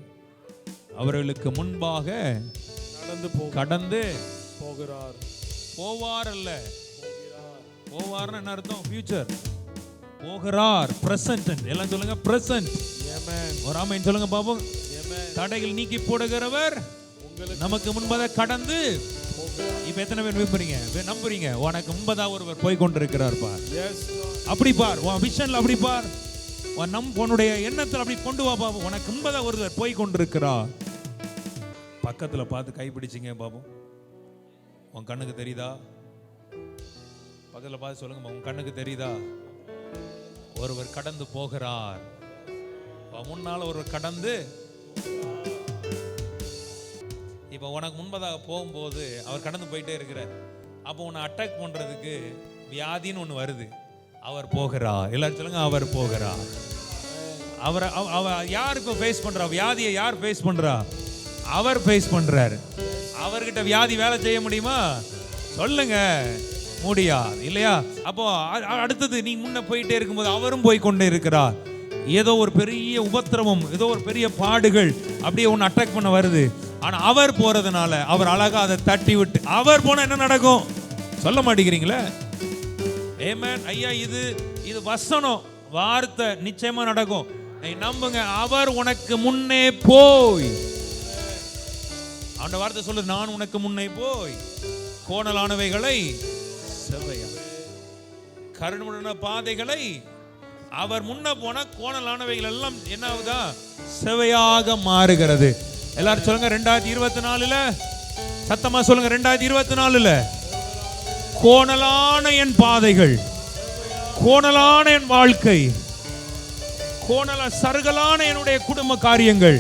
அவர்களுக்கு முன்பாக கடந்து போகிறார். போவார் அல்ல, போவார்னு என்ன அர்த்தம்? ஃபியூச்சர். போகிறார் பிரசன்ட். எல்லாம் சொல்லுங்க பிரசன்ட். ஒரு ஆமென் சொல்லுங்க பாப்போம். தடைகள் நீக்கி போடுகிறவர் நமக்கு முன்பதாக கடந்து. இப்ப எத்தனை பேர் நம்புறீங்க? உனக்கு முன்பதாக ஒருவர் போய் கொண்டிருக்கிறார் பார். அப்படி பார், உன் விஷன்ல அப்படி பார், உன்னுடைய எண்ணத்தில் அப்படி கொண்டு வா பாபு. உனக்கு முன்பதாக ஒருவர் போய் கொண்டிருக்கிறார். பக்கத்துல பார்த்து கைப்பிடிச்சிங்க பாபு. உன் கண்ணுக்கு தெரியுதா? பக்கத்துல பார்த்து சொல்லுங்க, உன் கண்ணுக்கு தெரியுதா? ஒருவர் கடந்து போகிறார். முன்னால ஒருவர் கடந்து. இப்ப உனக்கு முன்பதாக போகும்போது அவர் கடந்து போயிட்டே இருக்கிறார். அப்போ உன்னை அட்டாக் பண்றதுக்கு வியாதின்னு ஒண்ணு வருது. அவர் போகிறார். எல்லாரும் சொல்லுங்க, அவர் போகிறார். அவர் யாருக்கு ஃபேஸ் பண்றா? வியாதியை யார் ஃபேஸ் பண்றா? அவர் ஃபேஸ் பண்றாரு. அவர்கிட்ட வியாதி வேலை செய்ய முடியுமா? சொல்லுங்க, முடியாது இல்லையா? அப்போ அடுத்தது நீ முன்ன போயிட்டே இருக்கும்போது அவரும் போய் கொண்டே இருக்கிறார். ஏதோ ஒரு பெரிய உபத்திரவம், ஏதோ ஒரு பெரிய பாடுகள் அப்படியே ஒன்று அட்டாக் பண்ண வருது. ஆனா அவர் போறதுனால அவர் அழகா அதை தட்டி விட்டு, அவர் போனா என்ன நடக்கும் சொல்ல மாட்டேங்கிறீங்களே? ஆமென் ஐயா. இது வசனம், வார்த்தை நிச்சயமா நடக்கும். நம்புங்க. அவர் உனக்கு முன்னே போய், அந்த வார்த்தை சொல்லுது, நான் உனக்கு முன்னே போய் கோணலானவைகளை செவ்வையா, கரடுமுரடான பாதைகளை. அவர் முன்ன போனா கோணலானவைகள் எல்லாம் என்ன ஆகுதா? செவையாக மாறுகிறது. எல்லாரும் சொல்லுங்க 2024ல சத்தமா சொல்லுங்க, 2024ல கோணலான என் பாதைகள், கோணலான என் வாழ்க்கை, சருகலான என்னுடைய குடும்ப காரியங்கள்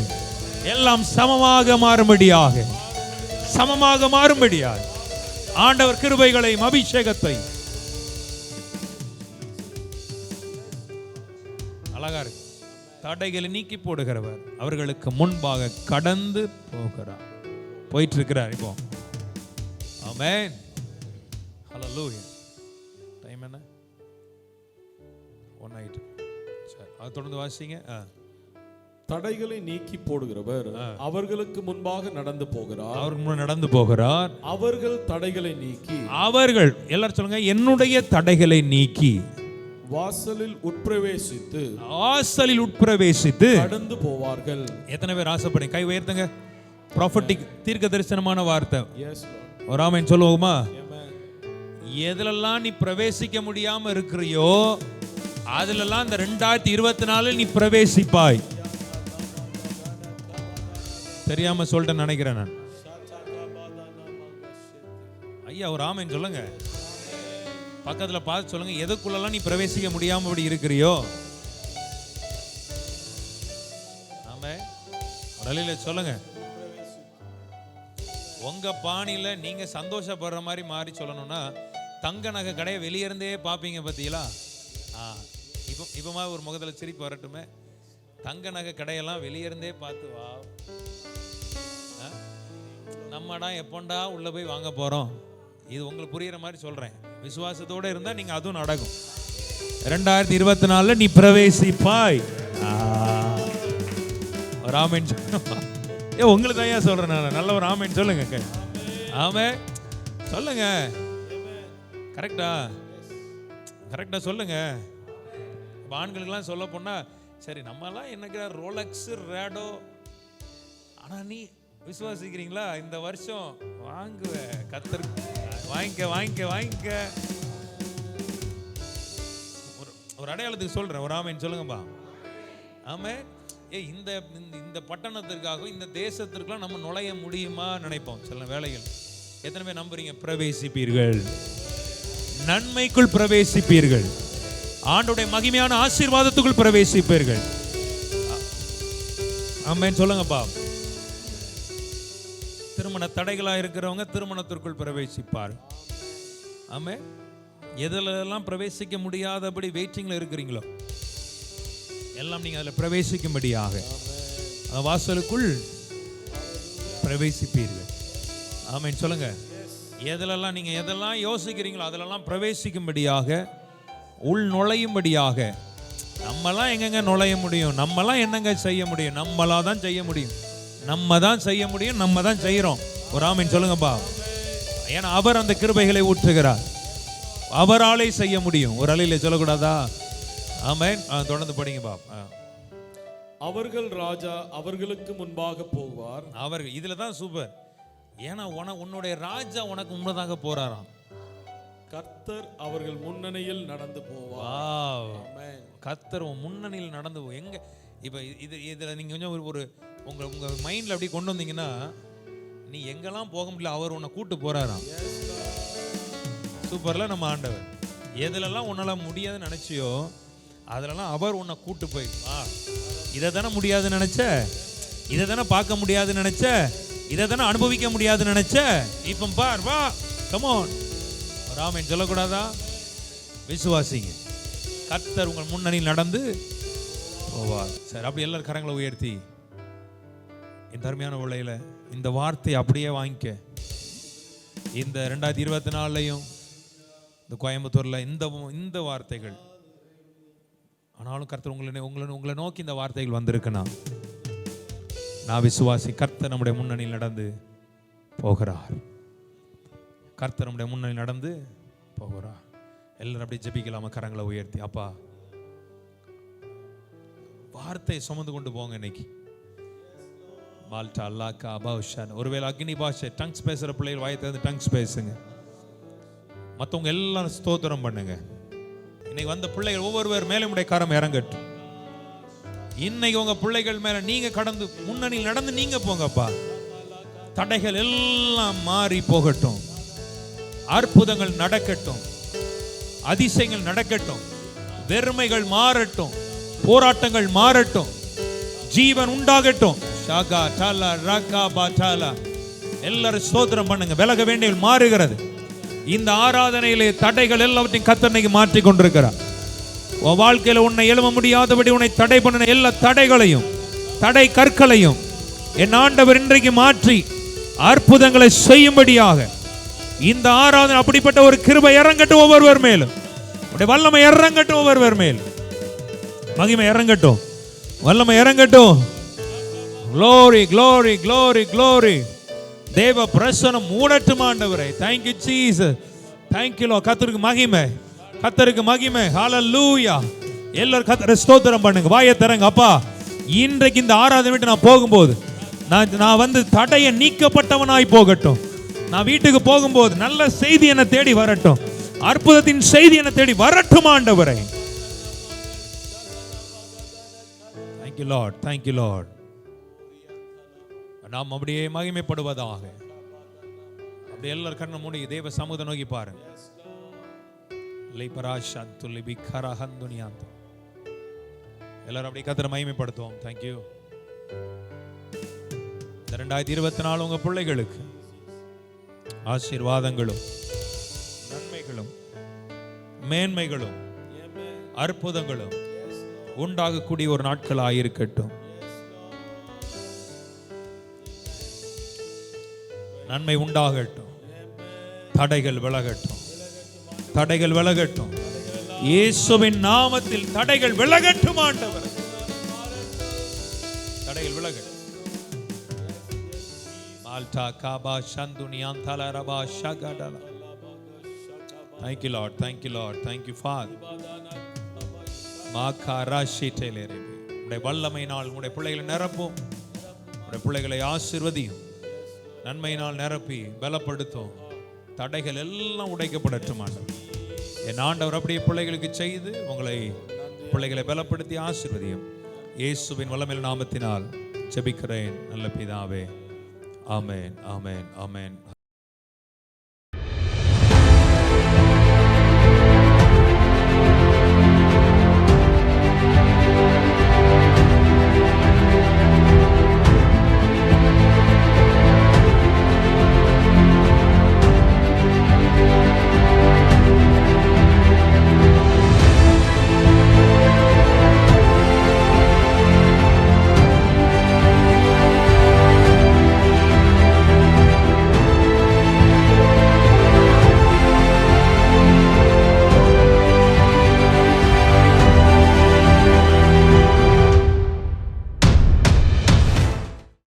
எல்லாம் சமமாக மாறும்படியாக ஆண்டவர் கிருபைகளையும் அபிஷேகத்தை. அழகா இருக்கு. தடைகளை நீக்கி போடுகிறவர் அவர்களுக்கு முன்பாக கடந்து போகிறார், போயிட்டு இருக்கிறார். இப்போ ஆமென் ஹல்லேலூயா. டைம் என்ன? 1 night. சரி, அது தொடர்ந்து வாசிங்க. தடைகளை நீக்கி போடுகிறவர் அவர்களுக்கு முன்பாக நடந்து போகிறார். அவருக்கு முன்பாக நடந்து போகிறார். அவர்கள் தடைகளை நீக்கி, அவர்கள் எல்லாரும் சொல்லுங்க, என்னுடைய தடைகளை நீக்கி வாசலில் உட்பிரவேசித்து வாசலில் உட்பிரவேசித்து கடந்து போவார்கள். எத்தனை பேர் ஆசைப்படுங்க? கை உயர்த்துங்க. ப்ராஃபட்டிக் தீர்க்க தரிசனமான வார்த்தை. Yes Lord. ஒரு ஆமென் சொல்லுவோமா? ஆமென். எதுலெல்லாம் நீ பிரவேசிக்க முடியாம இருக்கிறியோ அதுலெல்லாம் இந்த 2024 நீ பிரவேசிப்பாய். தெரியாம சொல்லிட்டேன்னு நினைக்கிறேன் நான். ஐயா ஒரு ஆமென் சொல்லுங்க. பக்கத்துல பார்த்து சொல்லுங்க, எதுக்குள்ளெல்லாம் நீ பிரவேசிக்க முடியாம அப்படி இருக்கிறியோ. ஆமென். உடலில சொல்லுங்க. உங்க பாணியில நீங்க சந்தோஷப்படுற மாதிரி மாறி சொல்லணும்னா, தங்க நகை கடையை வெளியிருந்தே பார்ப்பீங்க பார்த்தீங்களா? இப்போ ஒரு முகத்தில் சிரிப்பு வரட்டுமே. தங்க நகை கடையெல்லாம் வெளியிருந்தே பார்த்து வா, நம்மடா எப்போண்டா உள்ள போய் வாங்க போறோம். இது உங்களுக்கு புரியுற மாதிரி சொல்றேன். விசுவாசத்தோட இருந்தா நீங்க அதுவும் நடக்கும். 2024 நீ பிரவேசிப்பாய். ஒரு ஆமென். உங்களுக்கு தான் சொல்றேன் நான். நல்ல ஒரு ஆமென் சொல்லுங்க. ஆமென் சொல்லுங்க. கரெக்டா சொல்லுங்க. ஆண்களுக்கெல்லாம் சொல்ல போனா, சரி நம்மலாம் என்னங்கிற ரோலக்ஸ் ரேடோ, ஆனா நீ விசுவாசிக்கிறீங்களா? இந்த வருஷம் வாங்குவ, கத்தர் வாங்கிக்க. ஒரு அடையாளத்துக்கு சொல்றேன். ஒரு ஆமென் சொல்லுங்கப்பா. ஆமென். இந்த பட்டணத்திற்காக இந்த தேசத்திற்கெல்லாம் நம்ம நுழைய முடியுமா நினைப்போம் சில வேளைகள். எத்தனை பேர் நம்புறீங்க? பிரவேசிப்பீர்கள், நன்மைக்குள் பிரவேசிப்பீர்கள், ஆண்டவருடைய மகிமையான ஆசீர்வாதத்துக்குள் பிரவேசிப்பீர்கள். ஆமென் சொல்லுங்கப்பா. திருமண தடைகளா இருக்கிறவங்க திருமணத்திற்குள் பிரவேசிப்பார். ஆமென். எதுலெல்லாம் பிரவேசிக்க முடியாதபடி வெயிட்டிங்ல இருக்கிறீங்களோ எல்லாம் நீங்க அதுல பிரவேசிக்கும்படியாக அந்த வாசலுக்குள் பிரவேசிப்பீர்கள். ஆமென் சொல்லுங்க. எதுலெல்லாம் நீங்க எதெல்லாம் யோசிக்கிறீங்களோ அதிலெல்லாம் பிரவேசிக்கும்படியாக, உள் நுழையும்படியாக. நம்மலாம் எங்கெங்க நுழைய முடியும்? நம்மலாம் என்னங்க செய்ய முடியும்? நம்மளா தான் செய்ய முடியும். நம்ம தான் செய்ய முடியும். நம்ம தான் செய்யறோம். ஒரு ஆமென் சொல்லுங்கப்பா. ஏன்னா அவர் அந்த கிருபைகளை ஊற்றுகிறார். அவராலே செய்ய முடியும். ஒரு அலையில சொல்லக்கூடாதா? ஆமென். தொடர்ந்து படிங்கப்பா. அவர்கள் ராஜா அவர்களுக்கு முன்பாக போவார். அவர்கள் இதுல தான் சூப்பர். ஏன்னா உன்னுடைய ராஜா உனக்கு முன்னதாக போறாராம். கர்த்தர் அவர்கள் முன்னணியில் நடந்து போவார். கர்த்தர் முன்னணியில் நடந்து எங்க இப்ப இதுல நீங்க கொஞ்சம் ஒரு உங்க மைண்ட்ல அப்படி கொண்டு வந்தீங்கன்னா, நீ எங்கெல்லாம் போக முடியல அவர் உன்னை கூட்டு போறாராம். சூப்பர்ல நம்ம ஆண்டவர். எதுலெல்லாம் உன்னால முடியாதுன்னு நினைச்சியோ அதுலலாம் அவர் உன்னை கூட்டு போய் வா. இதை தானே முடியாதுன்னு நினைச்ச, இதை தானே பார்க்க முடியாதுன்னு நினைச்ச, இதை தானே அனுபவிக்க முடியாதுன்னு நினைச்ச, இப்போ பார் வா, கம் ஆன். ஆமென் சொல்லக்கூடாதா? விசுவாசிங்க. கர்த்தர் உங்கள் முன்னணியில் நடந்து போவார். சரி, அப்படி எல்லாரும் கரங்களை உயர்த்தி இந்த அருமையான உலகில இந்த வார்த்தையை அப்படியே வாங்கிக்க. இந்த 2024லையும் இந்த கோயம்புத்தூர்ல இந்த வார்த்தைகள், ஆனாலும் கர்த்தர் உங்களை நோக்கி இந்த வார்த்தைகள் வந்திருக்குன்னா, நான் விசுவாசி. கர்த்தர் நம்முடைய முன்னணியில் நடந்து போகிறார். கர்த்தர் நம்முடைய முன்னணியில் நடந்து போகிறார். எல்லாரும் அப்படியே ஜெபிக்கலாமா? கரங்களை உயர்த்தி. அப்பா, வார்த்தையை சுமந்து கொண்டு போங்க இன்னைக்கு. மால்டா அல்லாக்கா அபாஷன். ஒருவேளை அக்னி பாஷை டங்ஸ் பேசுற பிள்ளைகள் வாயை திறந்து டங்ஸ் பேசுங்க. மற்றவங்க எல்லாரும் ஸ்தோத்திரம் பண்ணுங்க. இன்னைக்கு வந்த பிள்ளைகள் ஒவ்வொருவர் மேலும் உடைய கரம் இறங்கட்டும். இன்னைக்கு உங்க பிள்ளைகள் மேல நீங்க கடந்து முன்னணியில் நடந்து நீங்க போங்கப்பா. தடைகள் எல்லாம் மாறி போகட்டும். அற்புதங்கள் நடக்கட்டும். அதிசயங்கள் நடக்கட்டும். வெறுமைகள் மாறட்டும். போராட்டங்கள் மாறட்டும். ஜீவன் உண்டாகட்டும். ஷாகா டாலா ராகா பாடாலா. எல்லாரும் ஸ்தோத்திரம் பண்ணுங்க. விலக வேண்டிய மாறுகிறது. இந்த ஆராதனையிலே தடைகள் எல்லாவற்றையும் கர்த்தர் மாற்றி கொண்டிருக்கிறார். உன் வாழ்க்கையில உன்னை எழும முடியாதபடி உன்னை தடை பண்ணின எல்லா தடைகளையும், தடை கற்களையும் என் ஆண்டவர் இன்றைக்கு மாற்றி அற்புதங்களை செய்யும்படியாக இந்த ஆராதனை அப்படிப்பட்ட ஒரு கிருபை இறங்கட்டும். ஒவ்வொருவர் மேலும் வல்லமை இறங்கட்டும். ஒவ்வொருவர் மேலும் மகிமை இறங்கட்டும். வல்லமை இறங்கட்டும். glory glory glory glory. தேவ பிரசன்னம் மூடட்டும் ஆண்டவரே. Thank you Jesus. Thank you Lord. கர்த்தருக்கு மகிமை. கர்த்தருக்கு மகிமை. ஹalleluya. எல்லாரும் கர்த்தரை ஸ்தோத்திரம் பண்ணுங்க. வாயை திறங்க. அப்பா, இன்றைக்கு இந்த ஆராதனை விட்டு நான் போகும்போது நான் வந்து தடைய நீக்கப்பட்டவனாய் போகட்டும். நான் வீட்டுக்கு போகும்போது நல்ல செய்தி என்னை தேடி வரட்டும். அற்புதத்தின் செய்தி என்னை தேடி வரட்டும் ஆண்டவரே. Thank you Lord. Thank you Lord. நாம் அப்படியே மகிமைப்படுவதாக. அப்படியே எல்லாரும் கண்ணை மூடி தேவ சமூகத்தை நோக்கி பாருங்க. எல்லாரும் அப்படியே கர்த்தரை மகிமைப்படுத்துவோம். Thank you. 2024 உங்க பிள்ளைகளுக்கு ஆசீர்வாதங்களும் நன்மைகளும் மேன்மைகளும் அற்புதங்களும் உண்டாகக்கூடிய ஒரு நாட்களாக இருக்கட்டும். நன்மை உண்டாகட்டும். தடைகள் விலகட்டும். தடைகள் விலகட்டும். இயேசுவின் நாமத்தில் தடைகள் விலகட்டும் ஆண்டவர். தடைகள் விலகட்டும். மால்டா காபா சந்துனியாந்தல ரபா ஷகடல. Thank you Lord. Thank you Lord. Thank you Father. மாகாராஷிடேலேரே. உம்முடைய வல்லமையினால் உம்முடைய பிள்ளைகளை நிரப்பும். உம்முடைய பிள்ளைகளை ஆசீர்வதியும். நன்மையினால் நிரப்பி பலப்படுத்தும். தடைகள் எல்லாம் உடைக்கப்படட்டும் ஆண்டவர். என் ஆண்டவர் அப்படியே பிள்ளைகளுக்கு செய்து உங்களை பிள்ளைகளை பலப்படுத்தி ஆசீர்வதியும். இயேசுவின் வல்லமையின் நாமத்தினால் ஜெபிக்கிறேன் நல்ல பிதாவே. ஆமென். ஆமென். ஆமென்.